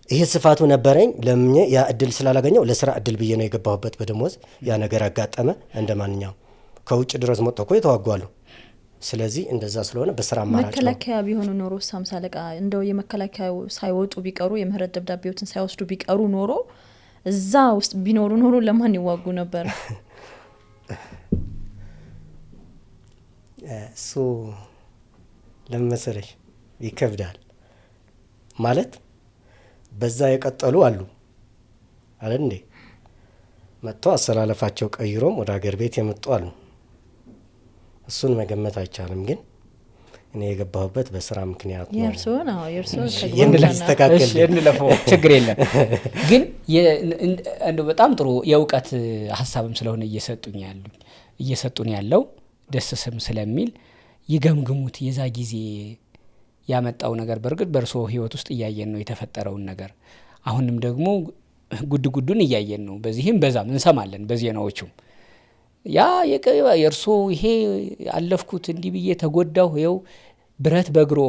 ይሄ ስፋቱ ነበረኝ። ለምን ያ እድል ስላላገኘው ለስራ እድል ብዬ ነው የገባሁበት በደሞዝ። ያ ነገር አጋጠመ። እንደማንኛውም ከውጭ ድረስ መጥቶ እኮ የተዋጓሉ። ስለዚህ እንደዛ ስለሆነ በስራ አማራጭ መከላከያ ቢሆኑ ኖሮ 50 አለቃ እንደው የመከላከያው ሳይወጡ ቢቀሩ የምህረት ደብዳቤዎችን ሳይወስዱ ቢቀሩ ኖሮ እዛ ውስጥ ቢኖሩ ኖሮ ለማን ይዋጉ ነበር? እሱ ለመሰለሽ ይከብዳል ማለት በዛ የቀጠሉ አሉ አይደል እንዴ? መጥተው አሰላለፋቸው ቀይሮም ወደ ሀገር ቤት የመጡ አሉ። እሱን መገመት አይቻልም። ግን እኔ የገባሁበት በስራ ምክንያት ነው። የእርሶን እንለፈው ችግር የለም። ግን እንደው በጣም ጥሩ የእውቀት ሀሳብም ስለሆነ እየሰጡን ያለው ደስ ስም ስለሚል ይገምግሙት። የዛ ጊዜ ያመጣው ነገር በእርግጥ በእርሶ ህይወት ውስጥ እያየን ነው የተፈጠረውን ነገር። አሁንም ደግሞ ጉዱን እያየን ነው። በዚህም በዛም እንሰማለን በዜናዎቹም ያ የእርሶ ይሄ አለፍኩት እንዲህ ብዬ ተጎዳሁ፣ ይኸው ብረት በእግሮ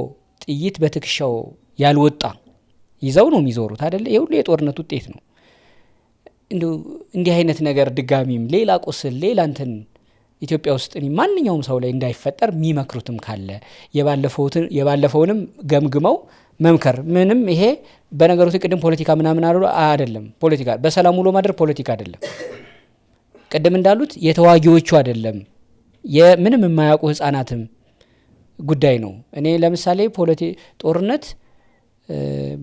ጥይት በትከሻው ያልወጣ ይዘው ነው የሚዞሩት አይደለ? ይሄ ሁሉ የጦርነት ውጤት ነው። እንዲህ አይነት ነገር ድጋሚም ሌላ ቁስል ሌላ እንትን ኢትዮጵያ ውስጥ ማንኛውም ሰው ላይ እንዳይፈጠር የሚመክሩትም ካለ የባለፈውንም ገምግመው መምከር። ምንም ይሄ በነገሮች ቅድም ፖለቲካ ምናምን አይደለም። ፖለቲካ በሰላም ውሎ ማደር ፖለቲካ አይደለም። ቅድም እንዳሉት የተዋጊዎቹ አይደለም የምንም የማያውቁ ህፃናትም ጉዳይ ነው። እኔ ለምሳሌ ጦርነት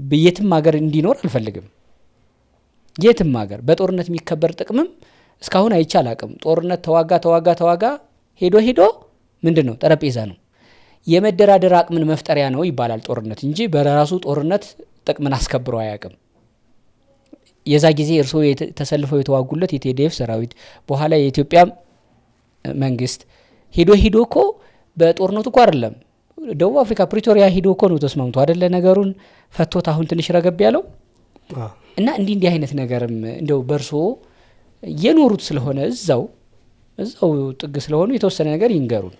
በየትም ሀገር እንዲኖር አልፈልግም። የትም ሀገር በጦርነት የሚከበር ጥቅምም እስካሁን አይቻል አቅም። ጦርነት ተዋጋ ሄዶ ምንድነው? ጠረጴዛ ነው። የመደራደር አቅምን መፍጠሪያ ነው ይባላል ጦርነት እንጂ በራሱ ጦርነት ጥቅምን አስከብሮ አያውቅም። የዛ ጊዜ እርስዎ ተሰልፈው የተዋጉለት የቲዲኤፍ ሰራዊት በኋላ የኢትዮጵያ መንግስት ሄዶ እኮ በጦርነቱ እኮ አይደለም ደቡብ አፍሪካ ፕሪቶሪያ ሄዶ እኮ ነው ተስማምቶ አይደለ ነገሩን ፈቶት አሁን ትንሽ ረገብ ያለው እና እንዲህ አይነት ነገርም እንደው በእርስዎ የኖሩት ስለሆነ እዛው ጥግ ስለሆኑ የተወሰነ ነገር ይንገሩን።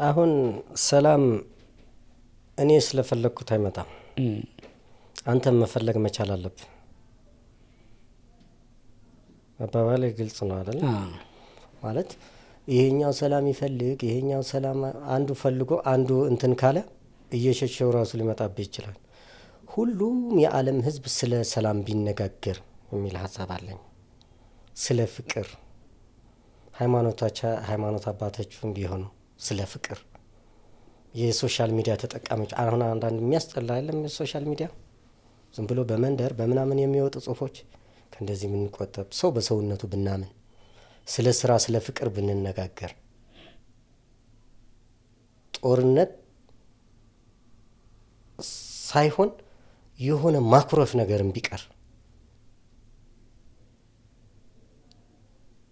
አሁን ሰላም እኔ ስለፈለግኩት አይመጣም። አንተም መፈለግ መቻል አለብህ። አባባሌ ግልጽ ነው አይደል? ማለት ይሄኛው ሰላም ይፈልግ ይሄኛው ሰላም አንዱ ፈልጎ አንዱ እንትን ካለ እየሸሸው ራሱ ሊመጣብህ ይችላል። ሁሉም የዓለም ህዝብ ስለ ሰላም ቢነጋገር የሚል ሀሳብ አለኝ። ስለ ፍቅር ሃይማኖት አባቶችም ቢሆኑ ስለ ፍቅር የሶሻል ሚዲያ ተጠቃሚዎች አሁን አንዳንድ የሚያስጠላ አይደለም የሶሻል ሚዲያ ዝም ብሎ በመንደር በምናምን የሚወጡ ጽሁፎች ከእንደዚህ የምንቆጠብ ሰው በሰውነቱ ብናምን ስለ ስራ ስለ ፍቅር ብንነጋገር ጦርነት ሳይሆን የሆነ ማኩረፍ ነገርም ቢቀር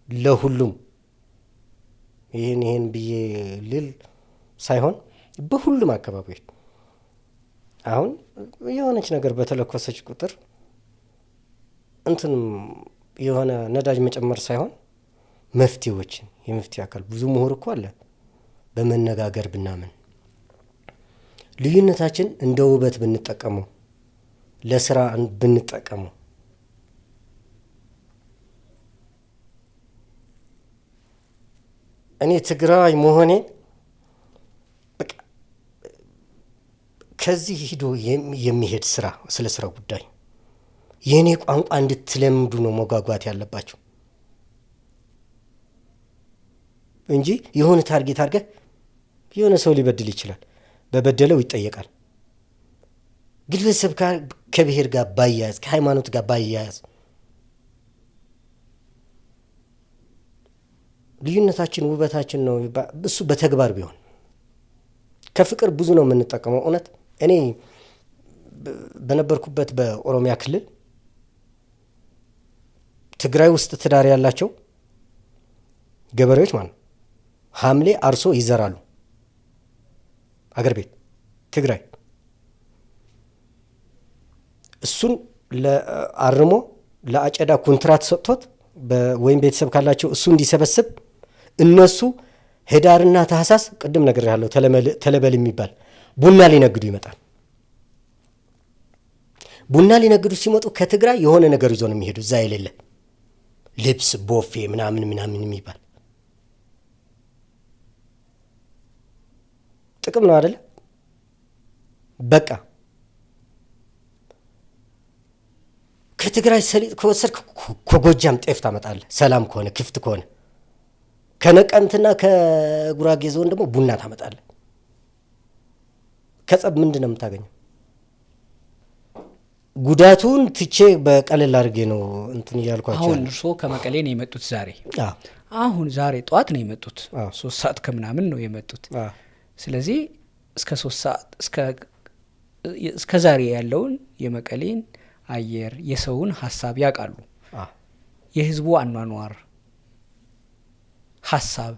ለሁሉም ይሄን ብዬ ልል ሳይሆን በሁሉም አካባቢዎች አሁን የሆነች ነገር በተለኮሰች ቁጥር እንትን የሆነ ነዳጅ መጨመር ሳይሆን መፍትሄዎችን የመፍትሄ አካል ብዙ ምሁር እኮ አለ። በመነጋገር ብናምን ልዩነታችን እንደ ውበት ብንጠቀመው ለስራ ብንጠቀመው እኔ ትግራይ መሆኔ በቃ ከዚህ ሂዶ የሚሄድ ስራ ስለ ስራ ጉዳይ የኔ ቋንቋ እንድትለምዱ ነው መጓጓት ያለባቸው እንጂ የሆነ ታርጌት አድርገህ የሆነ ሰው ሊበድል ይችላል፣ በበደለው ይጠየቃል። ግለሰብ ከብሔር ጋር ባያያዝ ከሃይማኖት ጋር ባያያዝ ልዩነታችን ውበታችን ነው። እሱ በተግባር ቢሆን ከፍቅር ብዙ ነው የምንጠቀመው። እውነት እኔ በነበርኩበት በኦሮሚያ ክልል ትግራይ ውስጥ ትዳር ያላቸው ገበሬዎች ማለት ሐምሌ አርሶ ይዘራሉ። አገር ቤት ትግራይ እሱን ለአርሞ ለአጨዳ ኮንትራት ሰጥቶት ወይም ቤተሰብ ካላቸው እሱ እንዲሰበስብ እነሱ ህዳርና ታህሳስ ቅድም ነገር ያለው ተለበል የሚባል ቡና ሊነግዱ ይመጣል። ቡና ሊነግዱ ሲመጡ ከትግራይ የሆነ ነገር ይዞ ነው የሚሄዱ። እዛ የሌለ ልብስ ቦፌ ምናምን ምናምን የሚባል ጥቅም ነው አይደለ? በቃ ከትግራይ ሰሊጥ ከወሰድክ ከጎጃም ጤፍ ታመጣለህ። ሰላም ከሆነ ክፍት ከሆነ ከነቀምትና ከጉራጌ ዞን ደግሞ ቡና ታመጣለህ። ከጸብ ምንድን ነው የምታገኘው? ጉዳቱን ትቼ በቀለል አድርጌ ነው እንትን እያልኳቸው። አሁን እርስዎ ከመቀሌ ነው የመጡት ዛሬ? አሁን ዛሬ ጠዋት ነው የመጡት። 3 ሰዓት ከምናምን ነው የመጡት። ስለዚህ እስከ 3 ሰዓት እስከ ዛሬ ያለውን የመቀሌን አየር የሰውን ሀሳብ ያውቃሉ። የህዝቡ አኗኗር ሀሳብ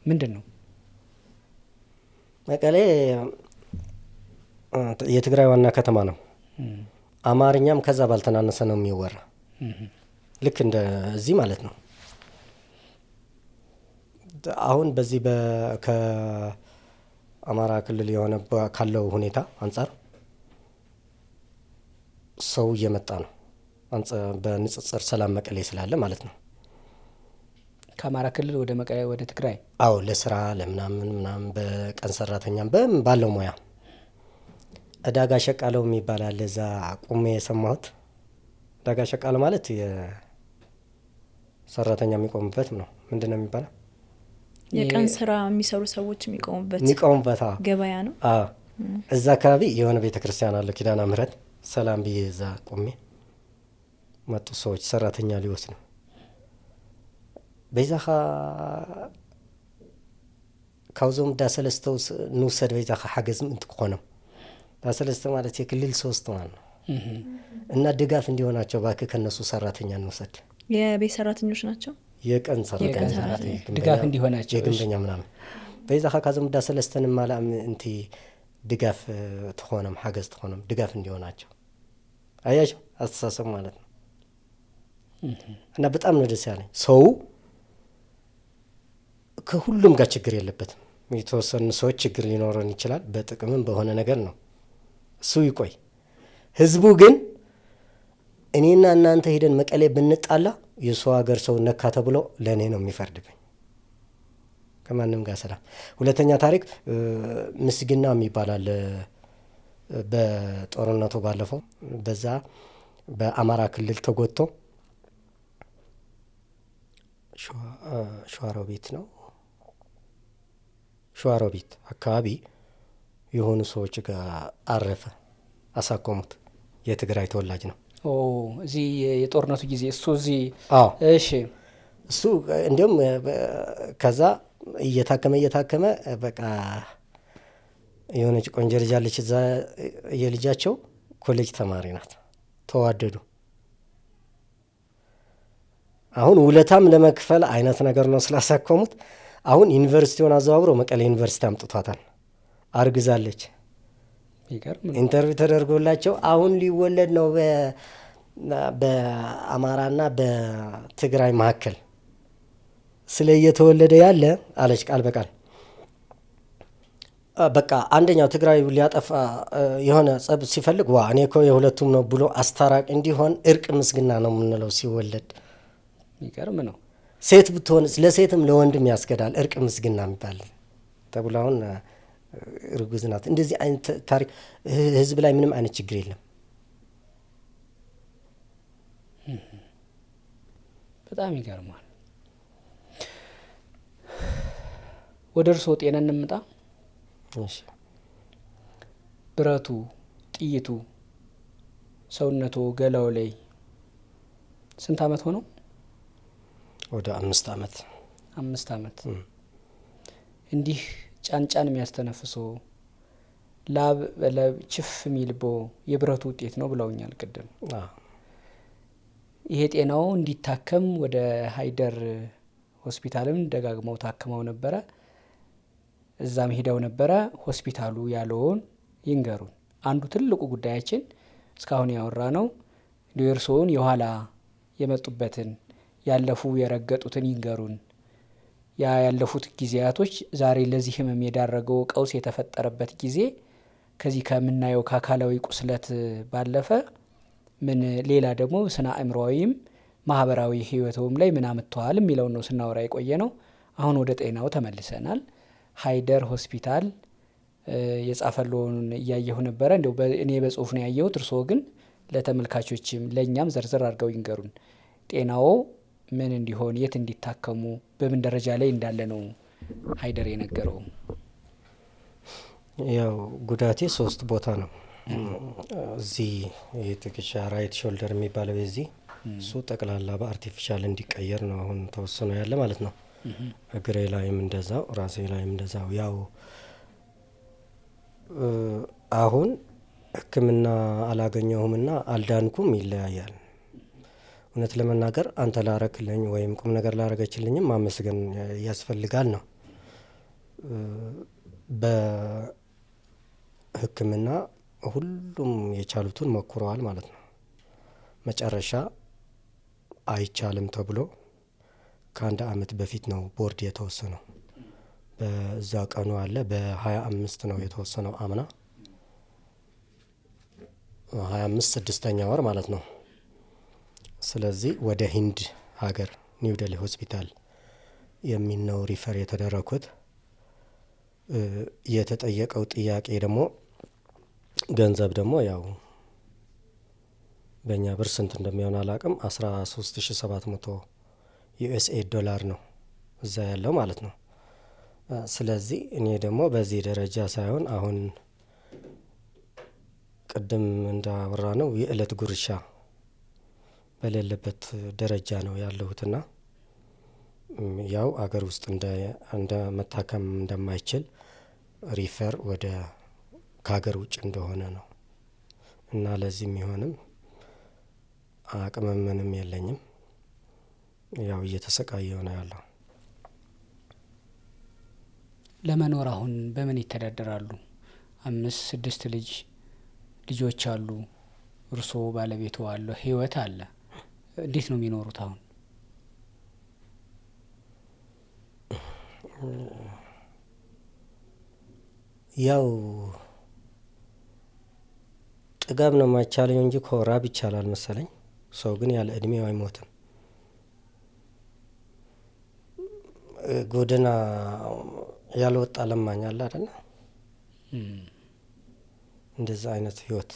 ምንድን ነው? መቀሌ የትግራይ ዋና ከተማ ነው። አማርኛም ከዛ ባልተናነሰ ነው የሚወራ። ልክ እንደ እዚህ ማለት ነው። አሁን በዚህ ከአማራ ክልል የሆነ ካለው ሁኔታ አንጻር ሰው እየመጣ ነው። በንጽጽር ሰላም መቀሌ ስላለ ማለት ነው። ከአማራ ክልል ወደ መቀሌ ወደ ትግራይ? አዎ፣ ለስራ ለምናምን ምናምን በቀን ሰራተኛም ባለው ሙያ እዳጋ ሸቃለው የሚባል አለ። እዛ ቁሜ የሰማሁት እዳጋ ሸቃለው ማለት የሰራተኛ የሚቆምበት ነው። ምንድን ነው የሚባለው? የቀን ስራ የሚሰሩ ሰዎች የሚቆሙበት ገበያ ነው። እዛ አካባቢ የሆነ ቤተ ክርስቲያን አለ፣ ኪዳነ ምህረት። ሰላም ብዬ እዛ ቁሜ መጡ ሰዎች ሰራተኛ ሊወስድ ነው። በዛኻ ካብዞም ዳሰለስተው ንውሰድ በዛኻ ሓገዝ ምንት ክኾኖም ዳሰለስተ ማለት የክልል 3 ማለት ነው። እና ድጋፍ እንዲሆናቸው ባክህ ከነሱ ሰራተኛ እንውሰድ። የቤት ሰራተኞች ናቸው። የቀን ሰራተኛ ድጋፍ እንዲሆናቸው የግንበኛ ምናምን በዛኻ ካዞም ዳሰለስተን ማላም እንቲ ድጋፍ ተሆነም ሓገዝ ተሆነም ድጋፍ እንዲሆናቸው አያቸው አስተሳሰብ ማለት ነው። እና በጣም ነው ደስ ያለኝ። ሰው ከሁሉም ጋር ችግር የለበትም። የተወሰኑ ሰዎች ችግር ሊኖረን ይችላል፣ በጥቅምም በሆነ ነገር ነው። እሱ ይቆይ። ህዝቡ ግን እኔና እናንተ ሄደን መቀሌ ብንጣላ የሰው ሀገር ሰው ነካ ተብሎ ለእኔ ነው የሚፈርድብኝ። ከማንም ጋር ሰላም። ሁለተኛ ታሪክ ምስግና የሚባላል በጦርነቱ ባለፈው በዛ በአማራ ክልል ተጎድቶ ሸዋሮቢት ነው ሸዋሮቢት አካባቢ የሆኑ ሰዎች ጋር አረፈ፣ አሳከሙት። የትግራይ ተወላጅ ነው። እዚህ የጦርነቱ ጊዜ እሱ እዚህ እሺ፣ እሱ እንዲሁም ከዛ እየታከመ በቃ የሆነች ቆንጆ ልጅ አለች እዛ፣ የልጃቸው ኮሌጅ ተማሪ ናት። ተዋደዱ። አሁን ውለታም ለመክፈል አይነት ነገር ነው ስላሳከሙት። አሁን ዩኒቨርሲቲውን አዘዋውረው መቀሌ ዩኒቨርሲቲ አምጥቷታል። አርግዛለች። ኢንተርቪው ተደርጎላቸው አሁን ሊወለድ ነው በአማራና በትግራይ መካከል ስለ እየተወለደ ያለ አለች ቃል በቃል በቃ አንደኛው ትግራይ ሊያጠፋ የሆነ ጸብ ሲፈልግ እኔ እኮ የሁለቱም ነው ብሎ አስታራቂ እንዲሆን እርቅ ምስግና ነው የምንለው ሲወለድ። ይገርም ነው። ሴት ብትሆን ለሴትም ለወንድም ያስገዳል እርቅ ምስግና የሚባል ተብሎ አሁን እርጉዝ ናት። እንደዚህ አይነት ታሪክ ህዝብ ላይ ምንም አይነት ችግር የለም። በጣም ይገርማል። ወደ እርስዎ ጤና እንምጣ። እሺ ብረቱ፣ ጥይቱ ሰውነቱ ገላው ላይ ስንት አመት ሆነው? ወደ 5 አመት 5 አመት። እንዲህ ጫንጫን የሚያስተነፍሰው ላብ በላብ ችፍ የሚልቦ የብረቱ ውጤት ነው ብለውኛል ቅድም። ይሄ ጤናው እንዲታከም ወደ ሀይደር ሆስፒታልም ደጋግመው ታክመው ነበረ። እዛም ሄደው ነበረ። ሆስፒታሉ ያለውን ይንገሩን። አንዱ ትልቁ ጉዳያችን እስካሁን ያወራ ነው የእርስዎን የኋላ የመጡበትን ያለፉ የረገጡትን ይንገሩን። ያለፉት ጊዜያቶች ዛሬ ለዚህ ህመም የዳረገው ቀውስ የተፈጠረበት ጊዜ ከዚህ ከምናየው ከአካላዊ ቁስለት ባለፈ ምን ሌላ ደግሞ ስነ አእምሮአዊም ማህበራዊ ህይወቱም ላይ ምን አመጣዋል የሚለው ነው ስናወራ የቆየ ነው። አሁን ወደ ጤናው ተመልሰናል። ሀይደር ሆስፒታል የጻፈለውን እያየሁ ነበረ። እንደው እኔ በጽሁፍ ነው ያየሁት። እርስዎ ግን ለተመልካቾችም ለእኛም ዘርዘር አድርገው ይንገሩን። ጤናው ምን እንዲሆን የት እንዲታከሙ በምን ደረጃ ላይ እንዳለ ነው ሀይደር የነገረው? ያው ጉዳቴ 3 ቦታ ነው። እዚህ የትከሻ ራይት ሾልደር የሚባለው የዚህ እሱ ጠቅላላ በአርቲፊሻል እንዲቀየር ነው አሁን ተወስኖ ያለ ማለት ነው። እግሬ ላይም እንደዛው ራሴ ላይም እንደዛው። ያው አሁን ሕክምና አላገኘሁምና አልዳንኩም ይለያያል። እውነት ለመናገር አንተ ላረክልኝ ወይም ቁም ነገር ላረገችልኝም ማመስገን ያስፈልጋል ነው። በሕክምና ሁሉም የቻሉትን ሞክረዋል ማለት ነው። መጨረሻ አይቻልም ተብሎ ከ1 አመት በፊት ነው ቦርድ የተወሰነው። በዛ ቀኑ አለ በ25 ነው የተወሰነው። አምና 25 6ኛ ወር ማለት ነው። ስለዚህ ወደ ህንድ ሀገር ኒው ዴሊ ሆስፒታል የሚነው ሪፈር የተደረኩት። የተጠየቀው ጥያቄ ደግሞ ገንዘብ ደግሞ ያው በእኛ ብር ስንት እንደሚሆን አላቅም 13700 ዩኤስኤ ዶላር ነው እዛ ያለው ማለት ነው። ስለዚህ እኔ ደግሞ በዚህ ደረጃ ሳይሆን አሁን ቅድም እንዳወራ ነው የእለት ጉርሻ በሌለበት ደረጃ ነው ያለሁትና ያው አገር ውስጥ እንደ መታከም እንደማይችል ሪፈር ወደ ከሀገር ውጭ እንደሆነ ነው እና ለዚህ የሚሆንም አቅም ምንም የለኝም። ያው እየተሰቃየሁ ነው ያለው። ለመኖር አሁን በምን ይተዳደራሉ? 5 6 ልጆች አሉ። እርስዎ ባለቤቱ አለ፣ ህይወት አለ። እንዴት ነው የሚኖሩት አሁን? ያው ጥጋብ ነው የማይቻለኝ እንጂ ኮራብ ይቻላል መሰለኝ። ሰው ግን ያለ እድሜው አይሞትም። ጎደና ያልወጣ ለማኝ አለ አይደል? እንደዛ አይነት ህይወት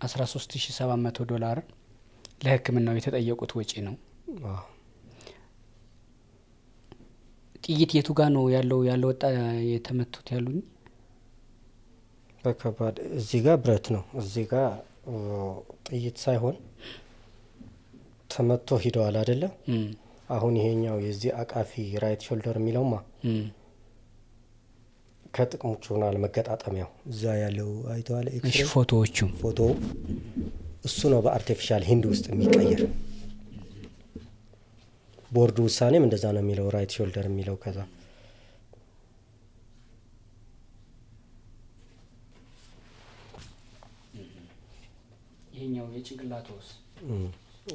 $13,700 ለህክምናው የተጠየቁት ወጪ ነው። ጥይት የቱ ጋር ነው ያለው ወጣ የተመቱት ያሉኝ? በከባድ እዚህ ጋር ብረት ነው። እዚህ ጋር ጥይት ሳይሆን ተመቶ ሂደዋል አይደለ? አሁን ይሄኛው የዚህ አቃፊ ራይት ሾልደር የሚለውማ ከጥቅም ውጭ ሆኗል። መገጣጠሚያው እዛ ያለው አይተዋል። እሺ ፎቶዎቹ ፎቶ እሱ ነው በአርቲፊሻል ህንድ ውስጥ የሚቀየር። ቦርዱ ውሳኔም እንደዛ ነው የሚለው ራይት ሾልደር የሚለው ከዛ ይሄኛው የጭንቅላቶስ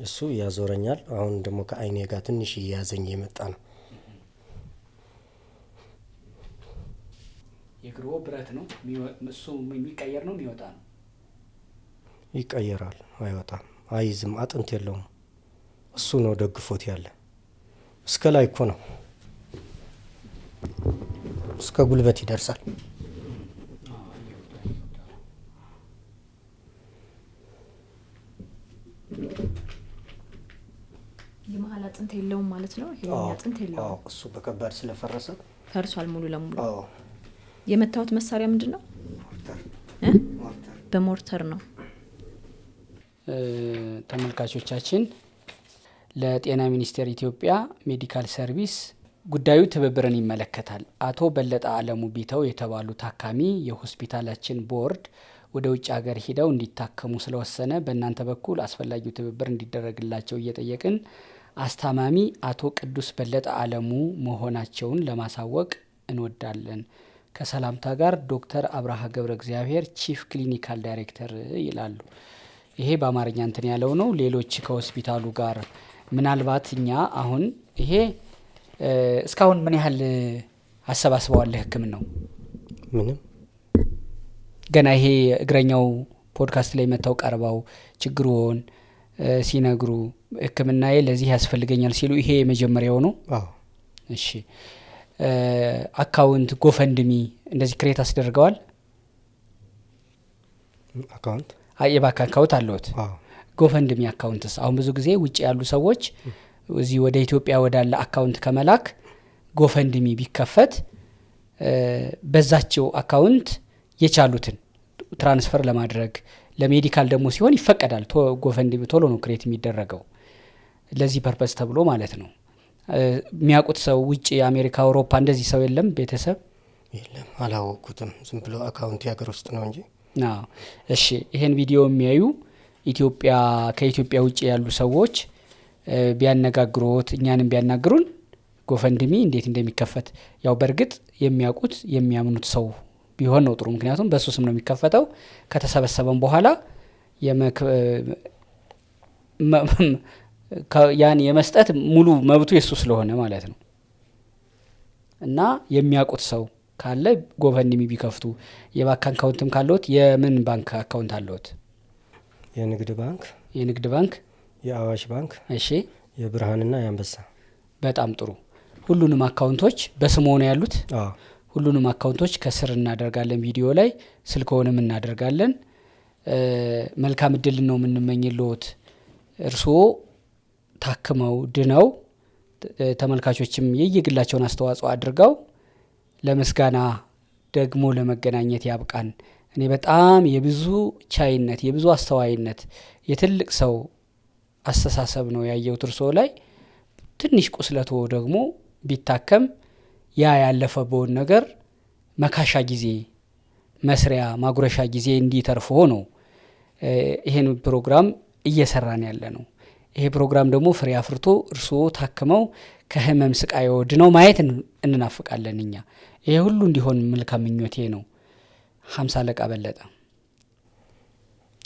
እሱ ያዞረኛል። አሁን ደግሞ ከአይኔ ጋር ትንሽ እያያዘኝ የመጣ ነው። የእግሮ ብረት ነው እሱ የሚቀየር ነው የሚወጣ ነው? ይቀየራል፣ አይወጣም፣ አይዝም፣ አጥንት የለውም። እሱ ነው ደግፎት ያለ። እስከ ላይ እኮ ነው፣ እስከ ጉልበት ይደርሳል። የመሀል አጥንት የለውም ማለት ነው። ይሄ አጥንት የለውም። እሱ በከባድ ስለፈረሰ ፈርሷል ሙሉ ለሙሉ። አዎ። የመታወት መሳሪያ ምንድን ነው? በሞርተር ነው። ተመልካቾቻችን ለጤና ሚኒስቴር ኢትዮጵያ ሜዲካል ሰርቪስ ጉዳዩ ትብብርን ይመለከታል። አቶ በለጠ አለሙ ቢተው የተባሉ ታካሚ የሆስፒታላችን ቦርድ ወደ ውጭ ሀገር ሂደው እንዲታከሙ ስለወሰነ በእናንተ በኩል አስፈላጊው ትብብር እንዲደረግላቸው እየጠየቅን አስታማሚ አቶ ቅዱስ በለጠ አለሙ መሆናቸውን ለማሳወቅ እንወዳለን። ከሰላምታ ጋር ዶክተር አብርሃ ገብረ እግዚአብሔር ቺፍ ክሊኒካል ዳይሬክተር ይላሉ። ይሄ በአማርኛ እንትን ያለው ነው። ሌሎች ከሆስፒታሉ ጋር ምናልባት እኛ አሁን ይሄ እስካሁን ምን ያህል አሰባስበዋል ሕክምናው? ምንም ገና ይሄ እግረኛው ፖድካስት ላይ መጥተው ቀርበው ችግሩን ሲነግሩ ሕክምናዬ ለዚህ ያስፈልገኛል ሲሉ ይሄ የመጀመሪያው ነው? አዎ። እሺ አካውንት ጎፈንድሚ እንደዚህ ክሬት አስደርገዋል? አካውንት የባንክ አካውንት አለዎት? አዎ። ጎፈንድሚ አካውንትስ? አሁን ብዙ ጊዜ ውጭ ያሉ ሰዎች እዚህ ወደ ኢትዮጵያ ወዳለ አካውንት ከመላክ ጎፈንድሚ ቢከፈት በዛቸው አካውንት የቻሉትን ትራንስፈር ለማድረግ ለሜዲካል ደግሞ ሲሆን ይፈቀዳል። ጎፈንድሚ ቶሎ ነው ክሬት የሚደረገው ለዚህ ፐርፐስ ተብሎ ማለት ነው። የሚያውቁት ሰው ውጭ አሜሪካ፣ አውሮፓ እንደዚህ ሰው የለም? ቤተሰብ የለም፣ አላወቁትም። ዝም ብሎ አካውንት የሀገር ውስጥ ነው እንጂ። እሺ ይሄን ቪዲዮ የሚያዩ ከኢትዮጵያ ውጭ ያሉ ሰዎች ቢያነጋግሩት እኛንም ቢያናግሩን ጎፈንድሚ እንዴት እንደሚከፈት ያው በእርግጥ የሚያውቁት የሚያምኑት ሰው ቢሆን ነው ጥሩ። ምክንያቱም በሱ ስም ነው የሚከፈተው። ከተሰበሰበም በኋላ ያን የመስጠት ሙሉ መብቱ የሱ ስለሆነ ማለት ነው። እና የሚያውቁት ሰው ካለ ጎፈንድሚ ቢከፍቱ። የባንክ አካውንትም ካለዎት የምን ባንክ አካውንት አለዎት? የንግድ ባንክ። የንግድ ባንክ፣ የአዋሽ ባንክ፣ እሺ፣ የብርሃንና የአንበሳ። በጣም ጥሩ። ሁሉንም አካውንቶች በስሙ ነው ያሉት? አዎ። ሁሉንም አካውንቶች ከስር እናደርጋለን፣ ቪዲዮ ላይ ስልክዎንም እናደርጋለን። መልካም እድል ነው የምንመኝልዎት። እርስዎ ታክመው ድነው ተመልካቾችም የየግላቸውን አስተዋጽኦ አድርገው ለምስጋና ደግሞ ለመገናኘት ያብቃን። እኔ በጣም የብዙ ቻይነት የብዙ አስተዋይነት የትልቅ ሰው አስተሳሰብ ነው ያየሁት እርስዎ ላይ። ትንሽ ቁስለቶ ደግሞ ቢታከም ያ ያለፈበውን ነገር መካሻ ጊዜ መስሪያ ማጉረሻ ጊዜ እንዲተርፎ ነው ይሄን ፕሮግራም እየሰራን ያለ ነው። ይሄ ፕሮግራም ደግሞ ፍሬ አፍርቶ እርስዎ ታክመው ከህመም ስቃይ ድነው ማየት እንናፍቃለን እኛ። ይሄ ሁሉ እንዲሆን መልካም ምኞቴ ነው። 50 አለቃ በለጠ።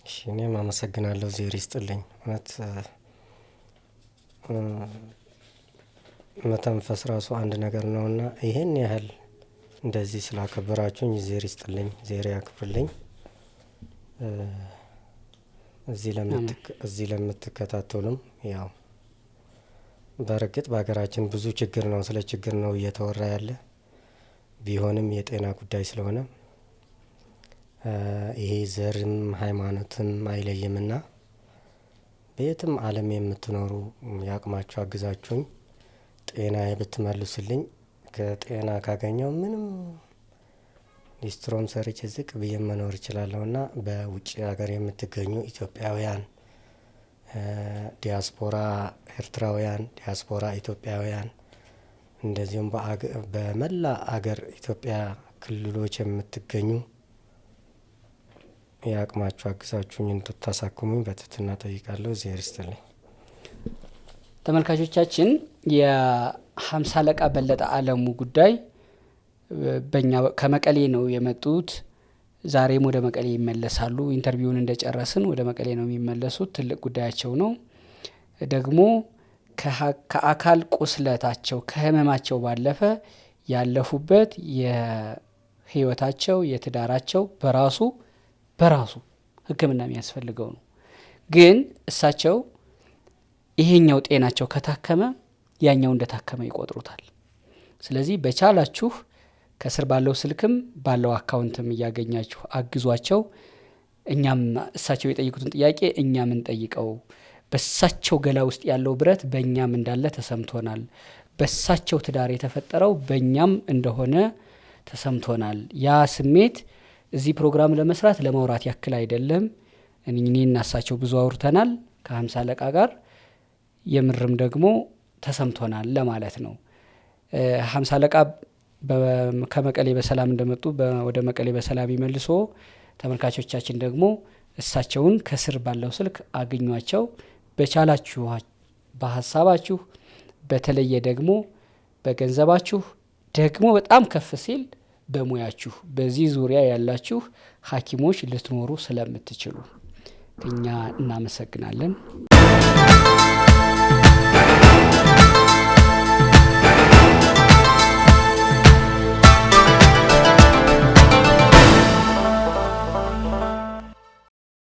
እሺ እኔም አመሰግናለሁ። ዜር ይስጥልኝ። እውነት መተንፈስ ራሱ አንድ ነገር ነውና ይሄን ያህል እንደዚህ ስላከበራችሁኝ ዜር ይስጥልኝ፣ ዜር ያክብርልኝ። እዚህ ለምትከታተሉም ያው በእርግጥ በሀገራችን ብዙ ችግር ነው፣ ስለ ችግር ነው እየተወራ ያለ ቢሆንም የጤና ጉዳይ ስለሆነ ይሄ ዘርም ሃይማኖትም አይለይምና በየትም ዓለም የምትኖሩ ያቅማችሁ አግዛችሁኝ ጤና ብትመልሱልኝ ከጤና ካገኘው ምንም ሊስትሮም ሰርቼ ዝቅ ብዬ መኖር እችላለሁና በውጭ ሀገር የምትገኙ ኢትዮጵያውያን ዲያስፖራ ኤርትራውያን፣ ዲያስፖራ ኢትዮጵያውያን እንደዚሁም በመላ አገር ኢትዮጵያ ክልሎች የምትገኙ የአቅማችሁ አግዛችሁኝ እንድታሳክሙኝ በትህትና ጠይቃለሁ። ዜር ይስጥልኝ። ተመልካቾቻችን የ50 አለቃ በለጠ አለሙ ጉዳይ በእኛ ከመቀሌ ነው የመጡት። ዛሬም ወደ መቀሌ ይመለሳሉ። ኢንተርቪውን እንደጨረስን ወደ መቀሌ ነው የሚመለሱት። ትልቅ ጉዳያቸው ነው። ደግሞ ከአካል ቁስለታቸው ከህመማቸው ባለፈ ያለፉበት ህይወታቸው የትዳራቸው በራሱ ሕክምና የሚያስፈልገው ነው። ግን እሳቸው ይሄኛው ጤናቸው ከታከመ ያኛው እንደታከመ ይቆጥሩታል። ስለዚህ በቻላችሁ ከስር ባለው ስልክም ባለው አካውንትም እያገኛችሁ አግዟቸው። እኛም እሳቸው የጠየቁትን ጥያቄ እኛም እንጠይቀው። በሳቸው ገላ ውስጥ ያለው ብረት በእኛም እንዳለ ተሰምቶናል። በሳቸው ትዳር የተፈጠረው በእኛም እንደሆነ ተሰምቶናል። ያ ስሜት እዚህ ፕሮግራም ለመስራት ለማውራት ያክል አይደለም። እኔና እሳቸው ብዙ አውርተናል ከ50 አለቃ ጋር፣ የምርም ደግሞ ተሰምቶናል ለማለት ነው። 50 አለቃ ከመቀሌ በሰላም እንደመጡ ወደ መቀሌ በሰላም ይመልሶ። ተመልካቾቻችን ደግሞ እሳቸውን ከስር ባለው ስልክ አግኟቸው። በቻላችሁ በሀሳባችሁ፣ በተለየ ደግሞ በገንዘባችሁ፣ ደግሞ በጣም ከፍ ሲል በሙያችሁ በዚህ ዙሪያ ያላችሁ ሐኪሞች ልትኖሩ ስለምትችሉ እኛ እናመሰግናለን።